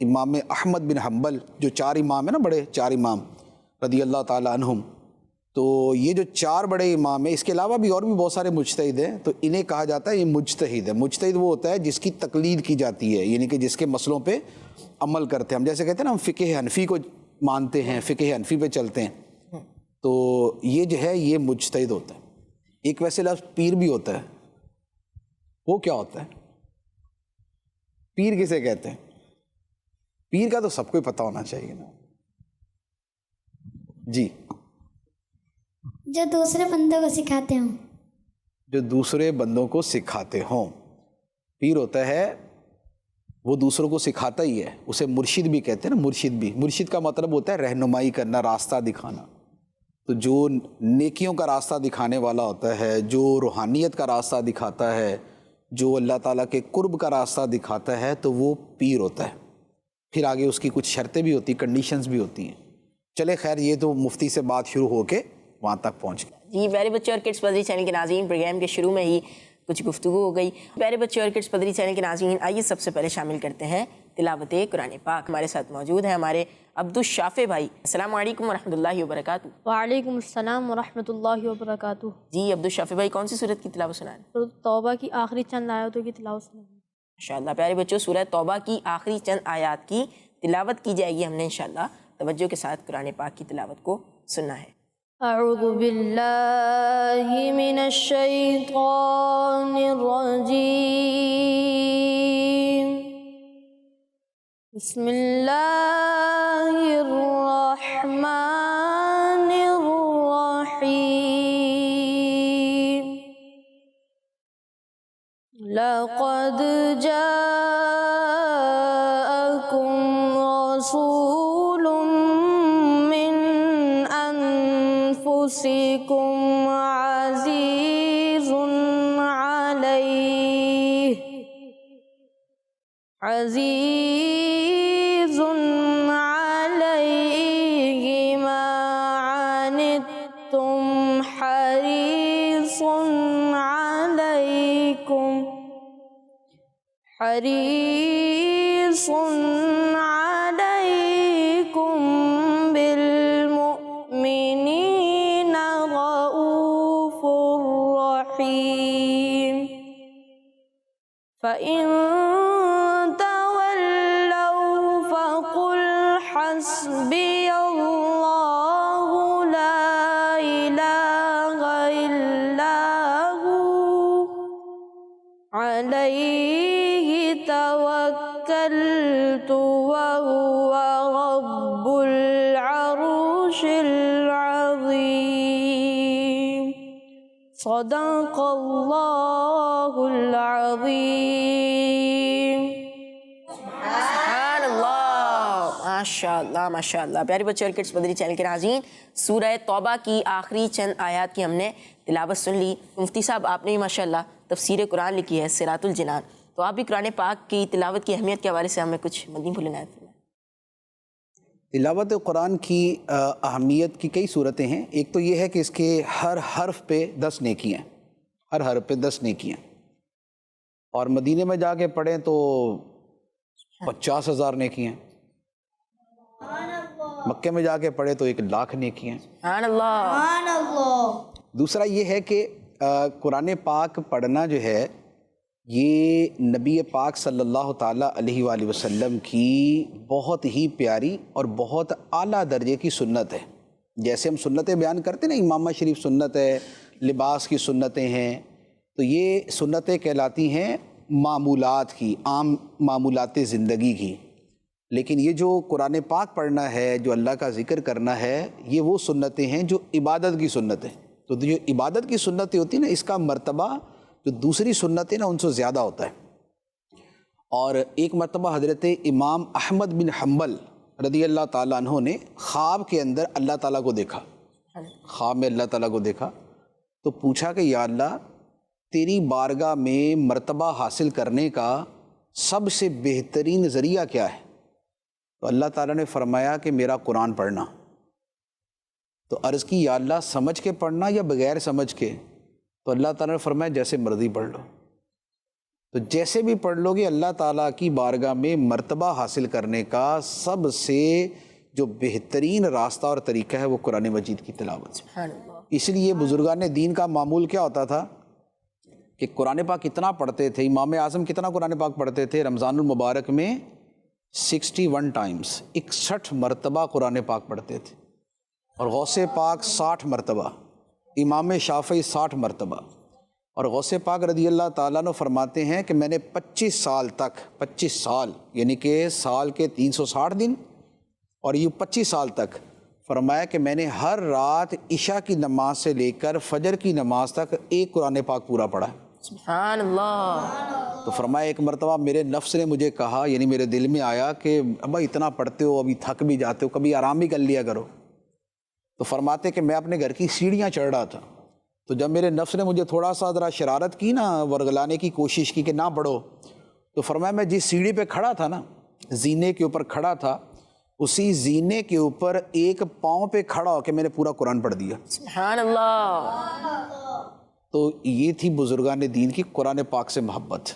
امام احمد بن حنبل، جو 4 امام ہیں نا، بڑے 4 امام رضی اللہ تعالیٰ عنہم، تو یہ جو 4 بڑے امام ہیں، اس کے علاوہ بھی اور بھی بہت سارے مجتہد ہیں، تو انہیں کہا جاتا ہے یہ مجتہد ہے۔ مجتہد وہ ہوتا ہے جس کی تقلید کی جاتی ہے، یعنی کہ جس کے مسئلوں پہ عمل کرتے ہیں۔ ہم جیسے کہتے ہیں نا، ہم فقہ حنفی کو مانتے ہیں، فقہ حنفی پہ چلتے ہیں، تو یہ جو ہے یہ مجتہد ہوتا ہے۔ ایک ویسے لفظ پیر بھی ہوتا ہے، وہ کیا ہوتا ہے؟ پیر کسے کہتے ہیں؟ پیر کا تو سب کو پتہ ہونا چاہیے نا جی۔ جو دوسرے بندوں کو سکھاتے ہوں۔ جو دوسرے بندوں کو سکھاتے ہوں، پیر ہوتا ہے وہ دوسروں کو سکھاتا ہی ہے، اسے مرشد بھی کہتے ہیں نا۔ مرشد بھی، مرشد کا مطلب ہوتا ہے رہنمائی کرنا، راستہ دکھانا۔ تو جو نیکیوں کا راستہ دکھانے والا ہوتا ہے، جو روحانیت کا راستہ دکھاتا ہے، جو اللہ تعالیٰ کے قرب کا راستہ دکھاتا ہے، تو وہ پیر ہوتا ہے۔ پھر آگے اس کی کچھ شرطیں بھی ہوتی، کنڈیشنز بھی ہوتی ہیں۔ چلے خیر، یہ تو مفتی سے بات شروع ہو کے وہاں تک پہنچ گئی۔ جی پیارے بچے اور کڈس پدری چینل کے ناظرین، پروگرام کے شروع میں ہی کچھ گفتگو ہو گئی۔ پیارے بچے اور کڈس پدری چینل کے ناظرین، آئیے سب سے پہلے شامل کرتے ہیں تلاوت قرآن پاک۔ ہمارے ساتھ موجود ہیں ہمارے عبدالشافع بھائی۔ السلام علیکم ورحمۃ اللہ وبرکاتہ۔ وعلیکم السلام ورحمۃ اللہ وبرکاتہ۔ جی عبدالشافع بھائی، کون سی صورت کی تلاوت سنائیں؟ سورۃ توبہ کی آخری چند آیاتوں کی تلاوت سنائیں۔ ماشاءاللہ پیارے بچوں، سورہ توبہ کی آخری چند آیات کی تلاوت کی جائے گی۔ ہم نے انشاءاللہ توجہ کے ساتھ قرآن پاک کی تلاوت کو سننا ہے۔ اعوذ باللہ من الشیطان الرجیم، بسم اللہ الرحمن الرحیم، لقد جاءکم رسول من انفسکم عزیز علیہ ما عنتم حریص علیکم بالمؤمنین رؤوف رحیم، فإن تولوا فقل حسبی اللہ لا الہ الا هو علیہ توکلت وهو رب العرش العظیم، صدق اللہ العظیم۔ سبحان اللہ، ماشاءاللہ ماشاءاللہ۔ پیارے بچے اور کڈس پدری چینل کے ناظرین، سورہ توبہ کی آخری چند آیات کی ہم نے تلاوت سن لی۔ مفتی صاحب، آپ نے بھی ماشاءاللہ تفسیر قرآن لکھی ہے، صراط الجنان، تو آپ بھی قرآن پاک کی تلاوت کی اہمیت کے حوالے سے ہمیں کچھ مدنی پھول عنایت فرمائیں۔ تلاوت قرآن کی اہمیت کی کئی صورتیں ہیں۔ ایک تو یہ ہے کہ اس کے ہر حرف پہ 10 نیکیاں ہیں، ہر حرف پہ 10 نیکیاں، اور مدینے میں جا کے پڑھیں تو 50,000 نیکیاں، مکے میں جا کے پڑھے تو 1,00,000 نیکیاں۔ سبحان اللہ۔ دوسرا یہ ہے کہ قرآن پاک پڑھنا جو ہے یہ نبی پاک صلی اللہ تعالیٰ علیہ وآلہ وسلم کی بہت ہی پیاری اور بہت اعلیٰ درجے کی سنت ہے۔ جیسے ہم سنتیں بیان کرتے ہیں نا، امامہ شریف سنت ہے، لباس کی سنتیں ہیں، تو یہ سنتیں کہلاتی ہیں معمولات کی، عام معمولات زندگی کی۔ لیکن یہ جو قرآن پاک پڑھنا ہے، جو اللہ کا ذکر کرنا ہے، یہ وہ سنتیں ہیں جو عبادت کی سنتیں۔ تو جو عبادت کی سنتیں ہوتی ہیں نا، اس کا مرتبہ جو دوسری سنتیں نا ان سے زیادہ ہوتا ہے۔ اور ایک مرتبہ حضرت امام احمد بن حنبل رضی اللہ تعالیٰ عنہ نے خواب کے اندر اللہ تعالیٰ کو دیکھا، خواب میں اللہ تعالیٰ کو دیکھا، تو پوچھا کہ یا اللہ، تیری بارگاہ میں مرتبہ حاصل کرنے کا سب سے بہترین ذریعہ کیا ہے؟ تو اللہ تعالیٰ نے فرمایا کہ میرا قرآن پڑھنا۔ تو عرض کی یا اللہ، سمجھ کے پڑھنا یا بغیر سمجھ کے؟ تو اللہ تعالیٰ نے فرمایا جیسے مرضی پڑھ لو۔ تو جیسے بھی پڑھ لو گے اللہ تعالیٰ کی بارگاہ میں مرتبہ حاصل کرنے کا سب سے جو بہترین راستہ اور طریقہ ہے وہ قرآن مجید کی تلاوت سے. اس لیے بزرگان دین کا معمول کیا ہوتا تھا کہ قرآن پاک کتنا پڑھتے تھے. امام اعظم کتنا قرآن پاک پڑھتے تھے رمضان المبارک میں؟ 61 ٹائمز، 61 مرتبہ قرآن پاک پڑھتے تھے. اور غوث پاک 60 مرتبہ، امام شافعی 60 مرتبہ. اور غوث پاک رضی اللہ تعالیٰ عنہ فرماتے ہیں کہ میں نے 25 سال تک، 25 سال یعنی کہ سال کے 360 دن اور یہ 25 سال تک فرمایا کہ میں نے ہر رات عشاء کی نماز سے لے کر فجر کی نماز تک ایک قرآن پاک پورا پڑھا. سبحان اللہ. تو فرمایا ایک مرتبہ میرے نفس نے مجھے کہا، یعنی میرے دل میں آیا کہ ابا اتنا پڑھتے ہو، ابھی تھک بھی جاتے ہو، کبھی آرام بھی کر لیا کرو. تو فرماتے کہ میں اپنے گھر کی سیڑھیاں چڑھ رہا تھا، تو جب میرے نفس نے مجھے تھوڑا سا ذرا شرارت کی نا، ورگلانے کی کوشش کی کہ نہ پڑھو، تو فرمایا میں جس سیڑھی پہ کھڑا تھا نا، زینے کے اوپر کھڑا تھا، اسی زینے کے اوپر ایک پاؤں پہ کھڑا ہو کے میں نے پورا قرآن پڑھ دیا. سبحان اللہ. تو یہ تھی بزرگان دین کی قرآن پاک سے محبت.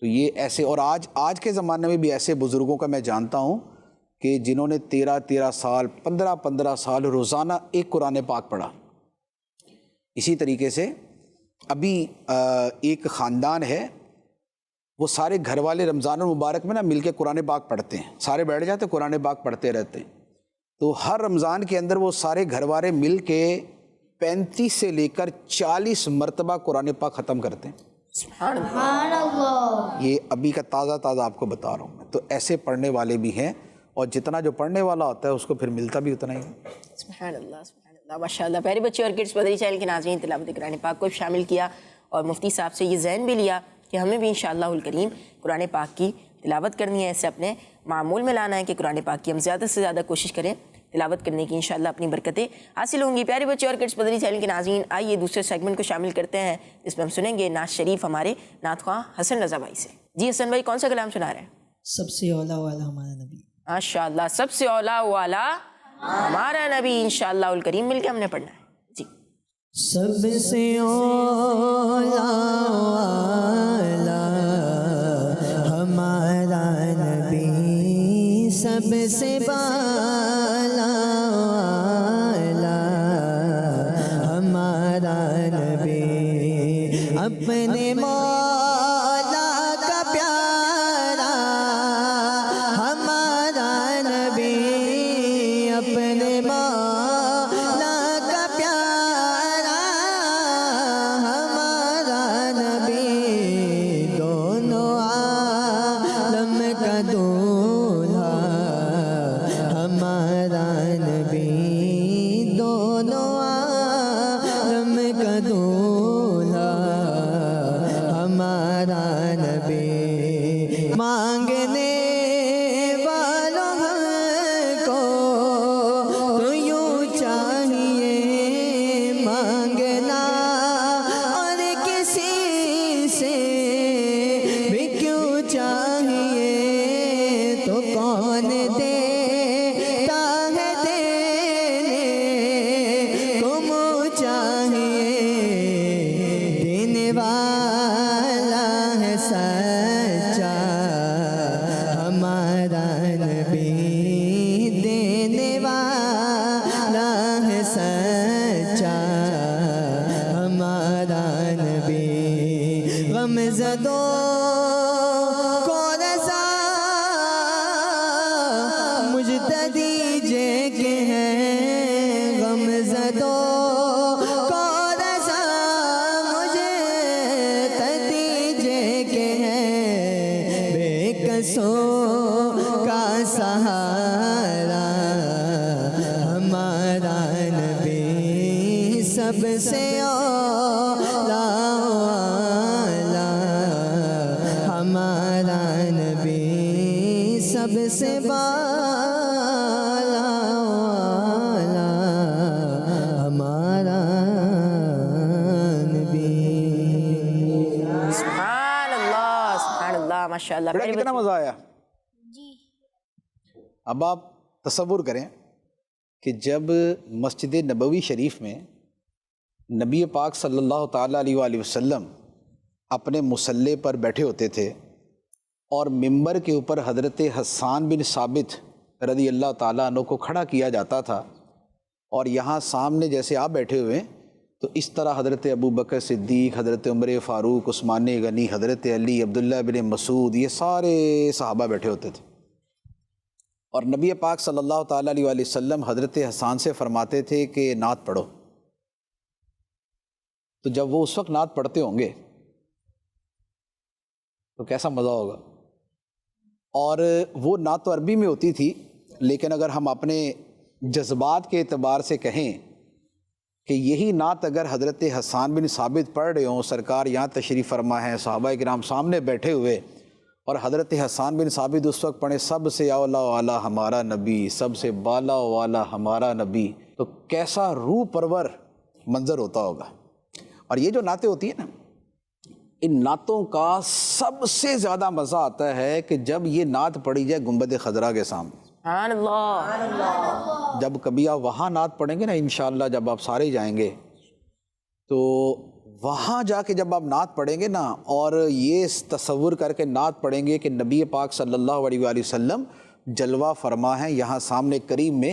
تو یہ ایسے، اور آج کے زمانے میں بھی ایسے بزرگوں کا میں جانتا ہوں کہ جنہوں نے 13 سال 15 سال روزانہ ایک قرآن پاک پڑھا. اسی طریقے سے ابھی ایک خاندان ہے، وہ سارے گھر والے رمضان المبارک میں نا مل کے قرآن پاک پڑھتے ہیں، سارے بیٹھ جاتے قرآن پاک پڑھتے رہتے ہیں. تو ہر رمضان کے اندر وہ سارے گھر والے مل کے 35 سے لے کر 40 مرتبہ قرآن پاک ختم کرتے ہیں. سبحان اللہ. یہ ابھی کا تازہ آپ کو بتا رہا ہوں میں. تو ایسے پڑھنے والے بھی ہیں، اور جتنا جو پڑھنے والا ہوتا ہے اس کو پھر ملتا بھی اتنا ہی. سبحان اللہ سبحان اللہ ماشاء اللہ. پیارے بچے اور کڈس مدنی چینل کے ناظرین، تلاوت قرآن پاک کو شامل کیا اور مفتی صاحب سے یہ ذہن بھی لیا کہ ہمیں بھی انشاءاللہ الکریم قرآن پاک کی تلاوت کرنی ہے. اسے اپنے معمول میں لانا ہے کہ قرآن پاک کی ہم زیادہ سے زیادہ کوشش کریں تلاوت کرنے کی، انشاءاللہ اپنی برکتیں حاصل ہوں گی. پیارے بچے اور کڈس مدنی چینل کے ناظرین، آئیے دوسرے سیگمنٹ کو شامل کرتے ہیں جس میں ہم سنیں گے نعت شریف ہمارے نعت خواں حسن رضا بھائی سے. جی حسن بھائی، کون سا کلام سنا رہے ہیں؟ سب سے اولا والا ہمارا نبی. ماشاءاللہ، سب سے اولا والا ہمارا نبی. انشاءاللہ الکریم مل کے ہم نے پڑھنا ہے. جی. سب سے اولا والا ہمارا نبی، سب سے بالا والا ہمارا نبی، اپنے مولا کا پیارا ہمارا نبی، اپنے مولا کا پیارا ہمارا نبی، دونوں عالم کا دولہا ہمارا نبی، دونوں عالم کا دولہا ہمارا نبی. مانگنے والوں کو تو یوں چاہیے مانگنا، اور کسی سے بھی کیوں چاہیے تو کون دیتا ہے دینے کو منہ چاہیے. دینے والا ہے سچا ہمارا نبی، دینے والا ہے سچا ہمارا نبی. غم زدوں کو رضا مجتدی جے کے ہیں، غم زدوں کو رضا مجتدی جے کے ہیں، بے کسوں کا سہارا ہمارا نبی، سب سے اولا والا ہمارا نبی، سب سے بالا والا ہمارا نبی. سبحان اللہ ماشاءاللہ. بیٹا کتنا مزہ آیا. جی. اب آپ تصور کریں کہ جب مسجد نبوی شریف میں نبی پاک صلی اللہ تعالیٰ علیہ وآلہ وسلم اپنے مصلے پر بیٹھے ہوتے تھے اور ممبر کے اوپر حضرت حسان بن ثابت رضی اللہ تعالیٰ عنہ کو کھڑا کیا جاتا تھا، اور یہاں سامنے جیسے آپ بیٹھے ہوئے تو اس طرح حضرت ابو بکر صدیق، حضرت عمر فاروق، عثمان غنی، حضرت علی، عبداللہ بن مسعود، یہ سارے صحابہ بیٹھے ہوتے تھے۔ اور نبی پاک صلی اللہ تعالیٰ علیہ وآلہ وسلم حضرت حسان سے فرماتے تھے کہ نعت پڑھو، تو جب وہ اس وقت نعت پڑھتے ہوں گے تو کیسا مزہ ہوگا۔ اور وہ نعت تو عربی میں ہوتی تھی، لیکن اگر ہم اپنے جذبات کے اعتبار سے کہیں کہ یہی نعت اگر حضرت حسان بن ثابت پڑھ رہے ہوں، سرکار یہاں تشریف فرما ہیں، صحابہ کرام سامنے بیٹھے ہوئے، اور حضرت حسان بن ثابت اس وقت پڑھیں سب سے اولا والا ہمارا نبی، سب سے بالا والا ہمارا نبی، تو کیسا روح پرور منظر ہوتا ہوگا۔ اور یہ جو نعتیں ہوتی ہیں نا، ان نعتوں کا سب سے زیادہ مزہ آتا ہے کہ جب یہ نعت پڑھی جائے گنبد خضرا کے سامنے۔ سبحان اللہ۔ جب کبھی آپ وہاں نعت پڑھیں گے نا انشاءاللہ، جب آپ سارے جائیں گے تو وہاں جا کے جب آپ نعت پڑھیں گے نا، اور یہ تصور کر کے نعت پڑھیں گے کہ نبی پاک صلی اللہ علیہ وآلہ وسلم جلوہ فرما ہیں یہاں سامنے کریم میں،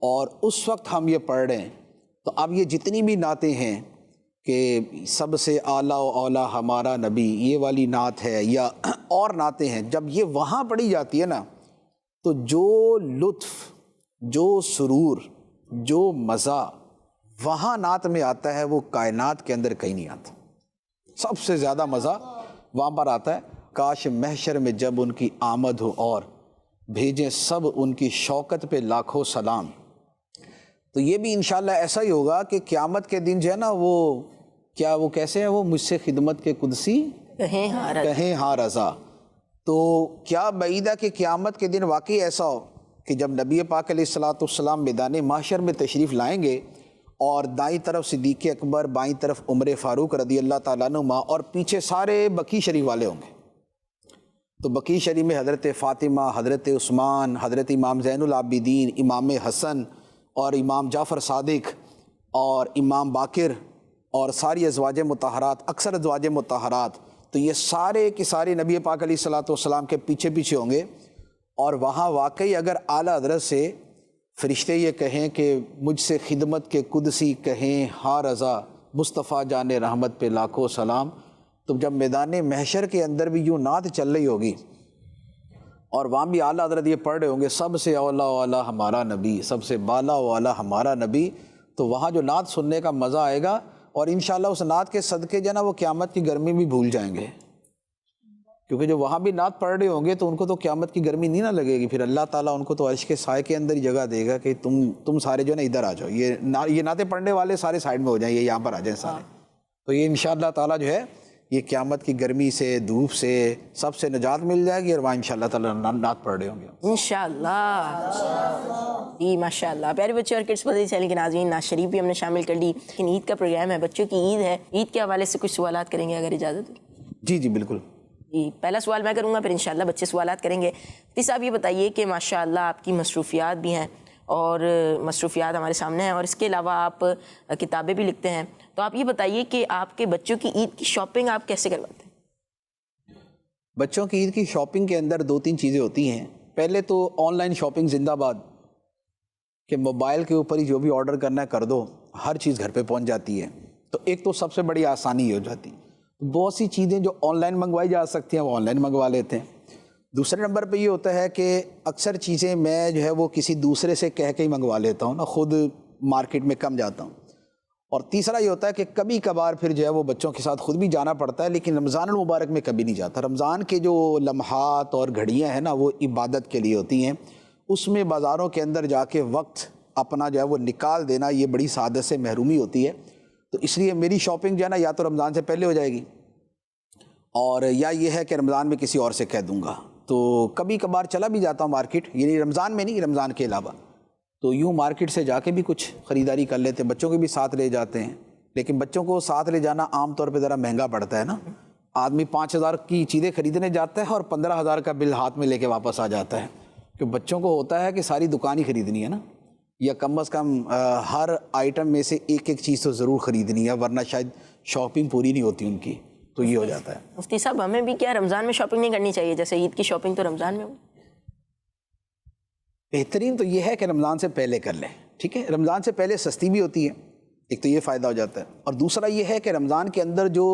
اور اس وقت ہم یہ پڑھ رہے ہیں، تو اب یہ جتنی بھی نعتیں ہیں کہ سب سے اعلیٰ و اولا ہمارا نبی، یہ والی نعت ہے یا اور نعتیں ہیں، جب یہ وہاں پڑھی جاتی ہے نا تو جو لطف، جو سرور، جو مزہ وہاں نعت میں آتا ہے وہ کائنات کے اندر کہیں نہیں آتا۔ سب سے زیادہ مزہ وہاں پر آتا ہے۔ کاش محشر میں جب ان کی آمد ہو اور بھیجیں سب ان کی شوکت پہ لاکھوں سلام، تو یہ بھی انشاءاللہ ایسا ہی ہوگا کہ قیامت کے دن جو ہے نا وہ کیا، وہ کیسے ہیں، وہ مجھ سے خدمت کے قدسی کہیں ہاں رضا۔ تو کیا بعید ہے کہ قیامت کے دن واقعی ایسا ہو کہ جب نبی پاک علیہ الصلوۃ والسلام میدان محشر میں تشریف لائیں گے اور دائیں طرف صدیق اکبر، بائیں طرف عمر فاروق رضی اللہ تعالیٰ عنہ، اور پیچھے سارے بقیع شریف والے ہوں گے، تو بقیع شریف میں حضرت فاطمہ، حضرت عثمان، حضرت امام زین العابدین، امام حسن اور امام جعفر صادق اور امام باقر اور ساری ازواج مطہرات، اکثر ازواج مطہرات، تو یہ سارے کے سارے نبی پاک علیہ الصلوۃ والسلام کے پیچھے پیچھے ہوں گے۔ اور وہاں واقعی اگر اعلیٰ حضرت سے فرشتے یہ کہیں کہ مجھ سے خدمت کے قدسی کہیں ہاں رضا، مصطفیٰ جان رحمت پہ لاکھوں سلام، تو جب میدان محشر کے اندر بھی یوں نعت چل رہی ہوگی اور وہاں بھی اعلیٰ حضرت یہ پڑھ رہے ہوں گے سب سے اولا والا ہمارا نبی، سب سے بالا والا ہمارا نبی، تو وہاں جو نعت سننے کا مزہ آئے گا، اور انشاءاللہ اس نعت کے صدقے جو ہے نا وہ قیامت کی گرمی بھی بھول جائیں گے، کیونکہ جو وہاں بھی نعت پڑھ رہے ہوں گے تو ان کو تو قیامت کی گرمی نہیں نہ لگے گی، پھر اللہ تعالیٰ ان کو تو عرش کے سائے کے اندر ہی جگہ دے گا کہ تم سارے جو ہے نا ادھر آ جاؤ، یہ نعتیں پڑھنے والے سارے سائڈ میں ہو جائیں، یہ یہاں پر آ جائیں سارے، تو یہ انشاءاللہ تعالیٰ جو ہے یہ قیامت کی گرمی سے، دھوپ سے، سب سے نجات مل جائے گی، اور وہاں انشاءاللہ تعالیٰ نعت پڑھ رہے ہوں گے انشاءاللہ۔ جی ماشاءاللہ۔ پیارے بچے اور کڈس مدنی چینل کے ناظرین، نعت شریف بھی ہم نے شامل کر لی، لیکن عید کا پروگرام ہے، بچوں کی عید ہے، عید کے حوالے سے کچھ سوالات کریں گے اگر اجازت ہو؟ جی بالکل۔ جی پہلا سوال میں کروں گا، پھر انشاءاللہ بچے سوالات کریں گے۔ مفتی صاحب یہ بتائیے کہ ماشاءاللہ آپ کی مصروفیات بھی ہیں، اور مصروفیات ہمارے سامنے ہیں، اور اس کے علاوہ آپ کتابیں بھی لکھتے ہیں، تو آپ یہ بتائیے کہ آپ کے بچوں کی عید کی شاپنگ آپ کیسے کرواتے ہیں؟ بچوں کی عید کی شاپنگ کے اندر دو تین چیزیں ہوتی ہیں۔ پہلے تو آن لائن شاپنگ زندہ باد، کہ موبائل کے اوپر ہی جو بھی آرڈر کرنا ہے کر دو، ہر چیز گھر پہ پہنچ جاتی ہے، تو ایک تو سب سے بڑی آسانی یہ ہو جاتی ہے۔ بہت سی چیزیں جو آن لائن منگوائی جا سکتی ہیں وہ آن لائن منگوا لیتے ہیں۔ دوسرے نمبر پہ یہ ہوتا ہے کہ اکثر چیزیں میں جو ہے وہ کسی دوسرے سے کہہ کے ہی منگوا لیتا ہوں نا، خود مارکیٹ میں کم جاتا ہوں۔ اور تیسرا یہ ہوتا ہے کہ کبھی کبھار پھر جو ہے وہ بچوں کے ساتھ خود بھی جانا پڑتا ہے، لیکن رمضان المبارک میں کبھی نہیں جاتا۔ رمضان کے جو لمحات اور گھڑیاں ہیں نا وہ عبادت کے لیے ہوتی ہیں، اس میں بازاروں کے اندر جا کے وقت اپنا جو ہے وہ نکال دینا یہ بڑی سعادت سے محرومی ہوتی ہے، تو اس لیے میری شاپنگ جو ہے نا یا تو رمضان سے پہلے ہو جائے گی، اور یا یہ ہے کہ رمضان میں کسی اور سے کہہ دوں گا۔ تو کبھی کبھار چلا بھی جاتا ہوں مارکیٹ، یعنی رمضان میں نہیں، رمضان کے علاوہ، تو یوں مارکیٹ سے جا کے بھی کچھ خریداری کر لیتے ہیں، بچوں کے بھی ساتھ لے جاتے ہیں، لیکن بچوں کو ساتھ لے جانا عام طور پہ ذرا مہنگا پڑتا ہے نا، آدمی 5,000 کی چیزیں خریدنے جاتا ہے اور 15,000 کا بل ہاتھ میں لے کے واپس آ جاتا ہے، کہ بچوں کو ہوتا ہے کہ ساری دکان ہی خریدنی ہے نا، یا کم از کم ہر آئٹم میں سے ایک ایک چیز تو ضرور خریدنی ہے، ورنہ شاید شاپنگ پوری نہیں ہوتی ان کی۔ تو تو یہ ہو جاتا ہے. مفتی صاحب ہمیں بھی کیا رمضان میں شاپنگ نہیں کرنی چاہیے؟ جیسے عید کی شاپنگ تو رمضان میں ہو. بہترین تو یہ ہے کہ رمضان سے پہلے کر لیں. ٹھیک ہے, رمضان سے پہلے سستی بھی ہوتی ہے, ایک تو یہ فائدہ ہو جاتا ہے, اور دوسرا یہ ہے کہ رمضان کے اندر جو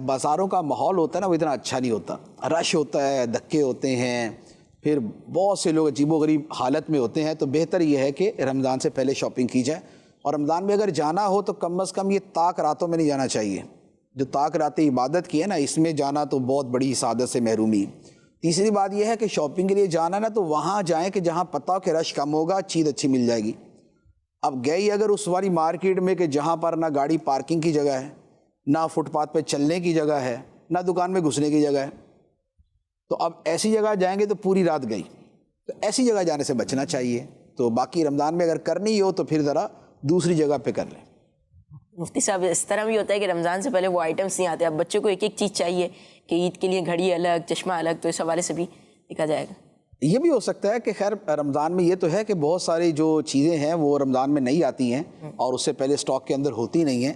بازاروں کا ماحول ہوتا ہے نا وہ اتنا اچھا نہیں ہوتا, رش ہوتا ہے, دھکے ہوتے ہیں, پھر بہت سے لوگ عجیب و غریب حالت میں ہوتے ہیں. تو بہتر یہ ہے کہ رمضان سے پہلے شاپنگ کی جائے, اور رمضان میں اگر جانا ہو تو کم از کم یہ طاق راتوں میں نہیں جانا چاہیے. جو طاق راتیں عبادت کی ہے نا, اس میں جانا تو بہت بڑی سعادت سے محرومی. تیسری بات یہ ہے کہ شاپنگ کے لیے جانا نا تو وہاں جائیں کہ جہاں پتہ ہو کہ رش کم ہوگا, چیز اچھی مل جائے گی. اب گئی اگر اس والی مارکیٹ میں کہ جہاں پر نہ گاڑی پارکنگ کی جگہ ہے, نہ فٹ پاتھ پہ چلنے کی جگہ ہے, نہ دکان میں گھسنے کی جگہ ہے, تو اب ایسی جگہ جائیں گے تو پوری رات گئی. تو ایسی جگہ جانے سے بچنا چاہیے. تو باقی رمضان میں اگر کرنی ہو تو پھر ذرا دوسری جگہ پہ کر لیں. مفتی صاحب اس طرح بھی ہوتا ہے کہ رمضان سے پہلے وہ آئٹمس نہیں آتے, اب بچوں کو ایک ایک چیز چاہیے کہ عید کے لیے گھڑی الگ, چشمہ الگ, تو اس حوالے سے بھی دیکھا جائے گا. یہ بھی ہو سکتا ہے کہ خیر رمضان میں یہ تو ہے کہ بہت ساری جو چیزیں ہیں وہ رمضان میں نہیں آتی ہیں اور اس سے پہلے اسٹاک کے اندر ہوتی نہیں ہیں,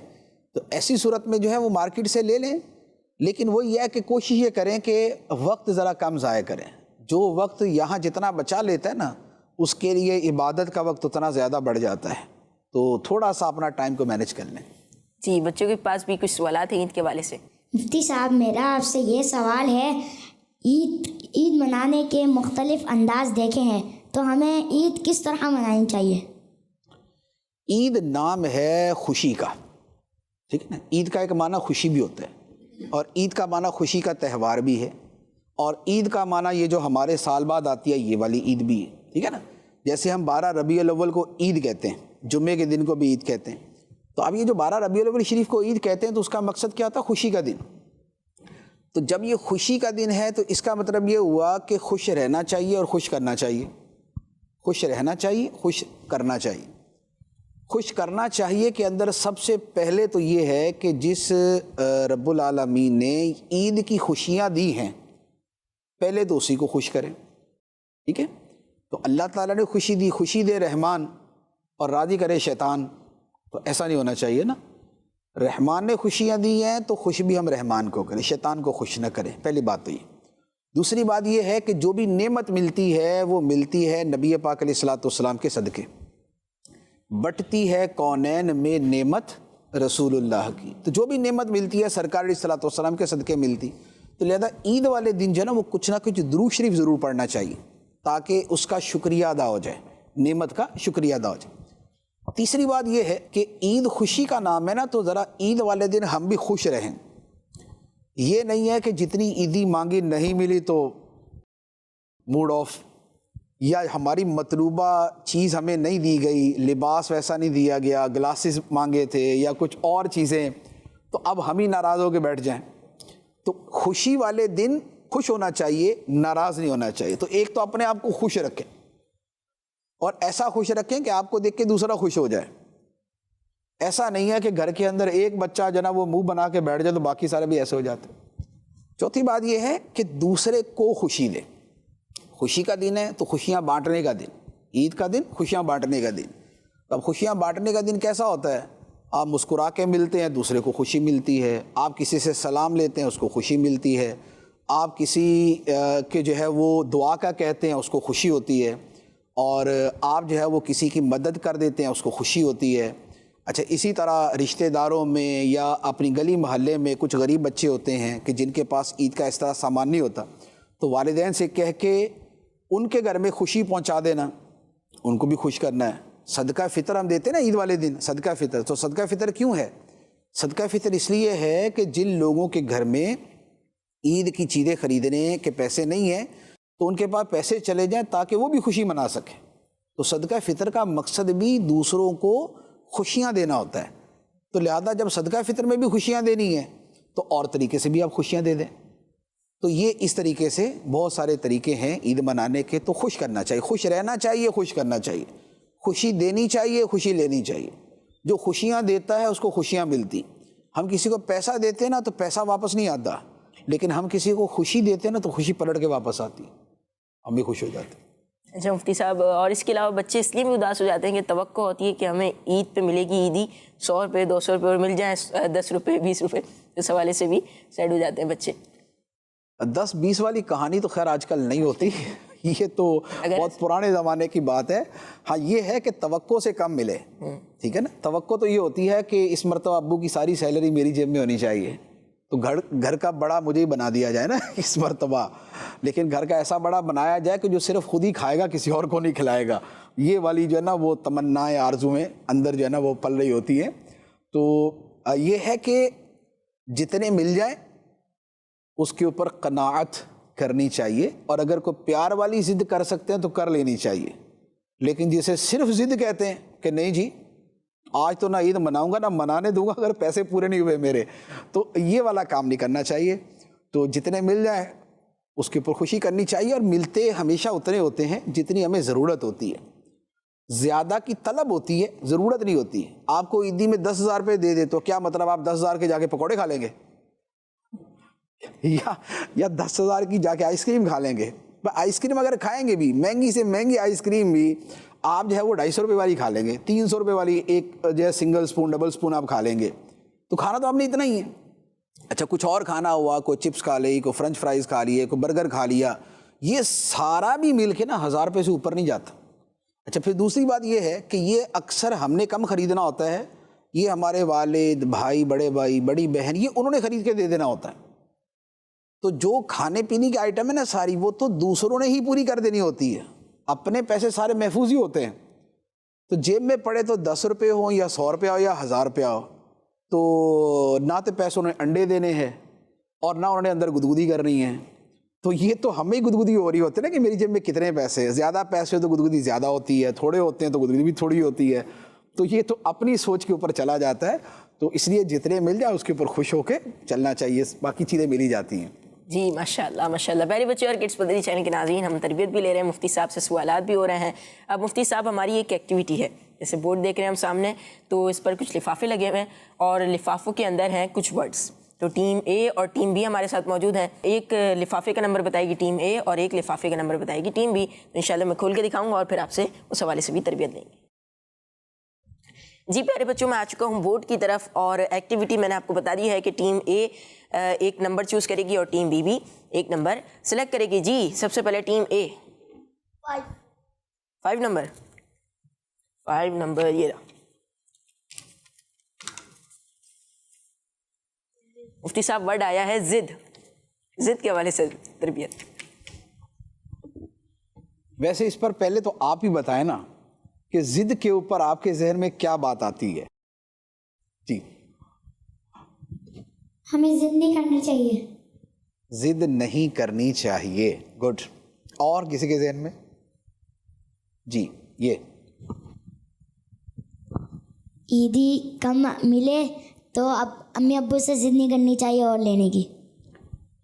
تو ایسی صورت میں جو ہے وہ مارکیٹ سے لے لیں. لیکن وہ یہ ہے کہ کوشش یہ کریں کہ وقت ذرا کم ضائع کریں. جو وقت یہاں جتنا بچا لیتا ہے نا, اس کے لیے عبادت کا وقت اتنا زیادہ بڑھ جاتا ہے. تو تھوڑا سا اپنا ٹائم کو مینیج کر لیں. جی, بچوں کے پاس بھی کچھ سوالات ہیں عید کے حوالے سے. مفتی صاحب میرا آپ سے یہ سوال ہے, عید منانے کے مختلف انداز دیکھے ہیں, تو ہمیں عید کس طرح منانی چاہیے؟ عید نام ہے خوشی کا, ٹھیک ہے نا. عید کا ایک معنی خوشی بھی ہوتا ہے, اور عید کا معنی خوشی کا تہوار بھی ہے, اور عید کا معنی یہ جو ہمارے سال بعد آتی ہے یہ والی عید بھی ہے, ٹھیک ہے نا. جیسے ہم 12 ربیع الاول کو عید کہتے ہیں, جمعے کے دن کو بھی عید کہتے ہیں. تو اب یہ جو 12 ربیع الاول شریف کو عید کہتے ہیں تو اس کا مقصد کیا تھا؟ خوشی کا دن. تو جب یہ خوشی کا دن ہے تو اس کا مطلب یہ ہوا کہ خوش رہنا چاہیے اور خوش کرنا چاہیے. خوش رہنا چاہیے, خوش کرنا چاہیے. خوش کرنا چاہیے کہ اندر سب سے پہلے تو یہ ہے کہ جس رب العالمین نے عید کی خوشیاں دی ہیں پہلے تو اسی کو خوش کریں, ٹھیک ہے. تو اللہ تعالیٰ نے خوشی دی, خوشی دے رحمان اور راضی کرے شیطان, تو ایسا نہیں ہونا چاہیے نا. رحمان نے خوشیاں دی ہیں تو خوش بھی ہم رحمان کو کریں, شیطان کو خوش نہ کریں. پہلی بات تو یہ. دوسری بات یہ ہے کہ جو بھی نعمت ملتی ہے وہ ملتی ہے نبی پاک علیہ الصلوۃ والسلام کے صدقے. بٹتی ہے کونین میں نعمت رسول اللہ کی, تو جو بھی نعمت ملتی ہے سرکار علیہ الصلوۃ والسلام کے صدقے ملتی. تو لہذا عید والے دن جو ہے نا وہ کچھ نہ کچھ درود شریف ضرور پڑھنا چاہیے تاکہ اس کا شکریہ ادا ہو جائے, نعمت کا شکریہ ادا ہو جائے. تیسری بات یہ ہے کہ عید خوشی کا نام ہے نا, تو ذرا عید والے دن ہم بھی خوش رہیں. یہ نہیں ہے کہ جتنی عیدی مانگی نہیں ملی تو موڈ آف, یا ہماری مطلوبہ چیز ہمیں نہیں دی گئی, لباس ویسا نہیں دیا گیا, گلاسز مانگے تھے یا کچھ اور چیزیں, تو اب ہم ہی ناراض ہو کے بیٹھ جائیں. تو خوشی والے دن خوش ہونا چاہیے, ناراض نہیں ہونا چاہیے. تو ایک تو اپنے آپ کو خوش رکھیں, اور ایسا خوش رکھیں کہ آپ کو دیکھ کے دوسرا خوش ہو جائے. ایسا نہیں ہے کہ گھر کے اندر ایک بچہ جو نا وہ منہ بنا کے بیٹھ جائے تو باقی سارے بھی ایسے ہو جاتے. چوتھی بات یہ ہے کہ دوسرے کو خوشی دے. خوشی کا دن ہے تو خوشیاں بانٹنے کا دن, عید کا دن خوشیاں بانٹنے کا دن. اب خوشیاں بانٹنے کا دن کیسا ہوتا ہے؟ آپ مسکرا کے ملتے ہیں, دوسرے کو خوشی ملتی ہے. آپ کسی سے سلام لیتے ہیں, اس کو خوشی ملتی ہے. آپ کسی کے جو ہے وہ دعا کا کہتے ہیں, اس کو خوشی ہوتی ہے. اور آپ جو ہے وہ کسی کی مدد کر دیتے ہیں, اس کو خوشی ہوتی ہے. اچھا, اسی طرح رشتہ داروں میں یا اپنی گلی محلے میں کچھ غریب بچے ہوتے ہیں کہ جن کے پاس عید کا اس طرح سامان نہیں ہوتا, تو والدین سے کہہ کے ان کے گھر میں خوشی پہنچا دینا, ان کو بھی خوش کرنا ہے. صدقہ فطر ہم دیتے ہیں نا عید والے دن, صدقہ فطر. تو صدقہ فطر کیوں ہے؟ صدقہ فطر اس لیے ہے کہ جن لوگوں کے گھر میں عید کی چیزیں خریدنے کے پیسے نہیں ہیں تو ان کے پاس پیسے چلے جائیں تاکہ وہ بھی خوشی منا سکیں. تو صدقہ فطر کا مقصد بھی دوسروں کو خوشیاں دینا ہوتا ہے. تو لہذا جب صدقہ فطر میں بھی خوشیاں دینی ہیں تو اور طریقے سے بھی آپ خوشیاں دے دیں. تو یہ اس طریقے سے بہت سارے طریقے ہیں عید منانے کے. تو خوش کرنا چاہیے, خوش رہنا چاہیے, خوش کرنا چاہیے, خوشی دینی چاہیے, خوشی لینی چاہیے. جو خوشیاں دیتا ہے اس کو خوشیاں ملتی. ہم کسی کو پیسہ دیتے ہیں نا تو پیسہ واپس نہیں آتا, لیکن ہم کسی کو خوشی دیتے ہیں نا تو خوشی پلٹ کے واپس آتی, ہم بھی خوش ہو جاتے ہیں. اچھا مفتی صاحب, اور اس کے علاوہ بچے اس لیے بھی اداس ہو جاتے ہیں کہ توقع ہوتی ہے کہ ہمیں عید پہ ملے گی عیدی 100 روپے 200 روپے اور مل جائیں 10 روپے 20 روپے, اس حوالے سے بھی سیڈ ہو جاتے ہیں بچے. 10-20 والی کہانی تو خیر آج کل نہیں ہوتی, یہ تو بہت پرانے زمانے کی بات ہے. ہاں یہ ہے کہ توقع سے کم ملے, ٹھیک ہے نا. توقع تو یہ ہوتی ہے کہ اس مرتبہ ابو کی ساری سیلری میری جیب میں ہونی چاہیے, تو گھر کا بڑا مجھے ہی بنا دیا جائے نا اس مرتبہ. لیکن گھر کا ایسا بڑا بنایا جائے کہ جو صرف خود ہی کھائے گا, کسی اور کو نہیں کھلائے گا. یہ والی جو ہے نا وہ تمنائیں آرزویں اندر جو ہے نا وہ پل رہی ہوتی ہیں. تو یہ ہے کہ جتنے مل جائیں اس کے اوپر قناعت کرنی چاہیے, اور اگر کوئی پیار والی ضد کر سکتے ہیں تو کر لینی چاہیے. لیکن جسے صرف ضد کہتے ہیں کہ نہیں جی آج تو نہ عید مناؤں گا نہ منانے دوں گا اگر پیسے پورے نہیں ہوئے میرے, تو یہ والا کام نہیں کرنا چاہیے. تو جتنے مل جائیں اس کے اوپر خوشی کرنی چاہیے, اور ملتے ہمیشہ اتنے ہوتے ہیں جتنی ہمیں ضرورت ہوتی ہے. زیادہ کی طلب ہوتی ہے, ضرورت نہیں ہوتی. آپ کو عیدی میں 10,000 روپے دے دے تو کیا مطلب آپ 10,000 کے جا کے پکوڑے کھا لیں گے, یا 10,000 کی جا کے آئس کریم کھا لیں گے. آئس کریم اگر کھائیں گے بھی, مہنگی سے مہنگی آئس کریم بھی آپ جو ہے وہ 250 روپے والی کھا لیں گے, 300 روپے والی ایک جو ہے سنگل سپون ڈبل سپون آپ کھا لیں گے. تو کھانا تو آپ نے اتنا ہی ہے. اچھا کچھ اور کھانا ہوا, کوئی چپس کھا لی, کوئی فرنچ فرائز کھا لیے, کوئی برگر کھا لیا, یہ سارا بھی مل کے نا 1,000 روپے سے اوپر نہیں جاتا. اچھا پھر دوسری بات یہ ہے کہ یہ اکثر ہم نے کم خریدنا ہوتا ہے, یہ ہمارے والد, بھائی, بڑے بھائی, بڑی بہن, یہ انہوں نے خرید کے دے دینا ہوتا ہے. تو جو کھانے پینے کی آئٹم ہے نا ساری, وہ تو دوسروں نے ہی پوری کر دینی ہوتی ہے. اپنے پیسے سارے محفوظ ہی ہوتے ہیں. تو جیب میں پڑے تو 10 روپے ہوں یا 100 روپیہ ہو یا 1,000 روپیہ ہو, تو نہ تو پیسوں نے انڈے دینے ہیں اور نہ انہوں نے اندر گدگدی کرنی ہے. تو یہ تو ہمیں گدگدی ہو رہی ہوتی ہے نا کہ میری جیب میں کتنے پیسے, زیادہ پیسے تو گدگدی زیادہ ہوتی ہے, تھوڑے ہوتے ہیں تو گدگدی بھی تھوڑی ہوتی ہے. تو یہ تو اپنی سوچ کے اوپر چلا جاتا ہے. تو اس لیے جتنے مل جائے اس کے اوپر خوش ہو کے چلنا چاہیے, باقی چیزیں ملی جاتی ہیں. جی ماشاءاللہ ماشاءاللہ. پیارے بچے اور کڈس مدنی چینل کے ناظرین, ہم تربیت بھی لے رہے ہیں, مفتی صاحب سے سوالات بھی ہو رہے ہیں. اب مفتی صاحب ہماری ایک ایکٹیویٹی ہے, جیسے بورڈ دیکھ رہے ہیں ہم سامنے, تو اس پر کچھ لفافے لگے ہوئے ہیں اور لفافوں کے اندر ہیں کچھ ورڈز. تو ٹیم اے اور ٹیم بی ہمارے ساتھ موجود ہیں. ایک لفافے کا نمبر بتائے گی ٹیم اے اور ایک لفافے کا نمبر بتائے گی ٹیم بی. انشاءاللہ میں کھول کے دکھاؤں گا اور پھر آپ سے اس حوالے سے بھی تربیت لیں گے. جی پیارے بچوں, میں آ چکا ہوں بورڈ کی طرف, اور ایکٹیویٹی میں نے آپ کو بتا دی ہے کہ ٹیم اے ایک نمبر چوز کرے گی اور ٹیم بی بھی ایک نمبر سلیکٹ کرے گی. جی سب سے پہلے ٹیم اے 5 نمبر یہ رہا. مفتی صاحب ورڈ آیا ہے ضد, ضد کے حوالے سے تربیت. ویسے اس پر پہلے تو آپ ہی بتائیں نا کہ ضد کے اوپر آپ کے ذہن میں کیا بات آتی ہے. جی ہمیں ضد نہیں کرنی چاہیے. ضد نہیں کرنی چاہیے, گڈ. اور کسی کے ذہن میں؟ جی یہ عیدی کم ملے تو اب امی ابو سے ضد نہیں کرنی چاہیے اور لینے کی.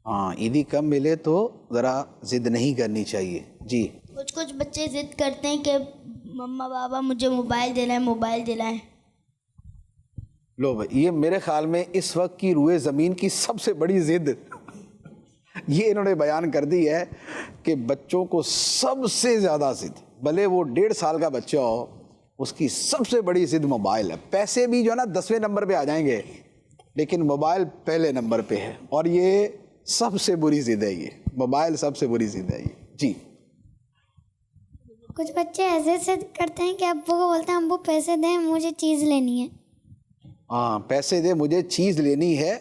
ہاں عیدی کم ملے تو ذرا ضد نہیں کرنی چاہیے. جی کچھ بچے ضد کرتے ہیں کہ مما بابا مجھے موبائل دلائیں موبائل دلائیں. لو بھائی, یہ میرے خیال میں اس وقت کی روئے زمین کی سب سے بڑی ضد یہ انہوں نے بیان کر دی ہے کہ بچوں کو سب سے زیادہ ضد, بھلے وہ 1.5 سال کا بچہ ہو, اس کی سب سے بڑی ضد موبائل ہے. پیسے بھی جو ہے نا 10ویں نمبر پہ آ جائیں گے, لیکن موبائل پہلے نمبر پہ ہے, اور یہ سب سے بری ضد ہے. یہ موبائل سب سے بری ضد ہے یہ. جی کچھ بچے ایسے ضد کرتے ہیں کہ ابو کو بولتے ہیں ابو پیسے دیں مجھے چیز لینی ہے. ہاں پیسے دے مجھے چیز لینی ہے,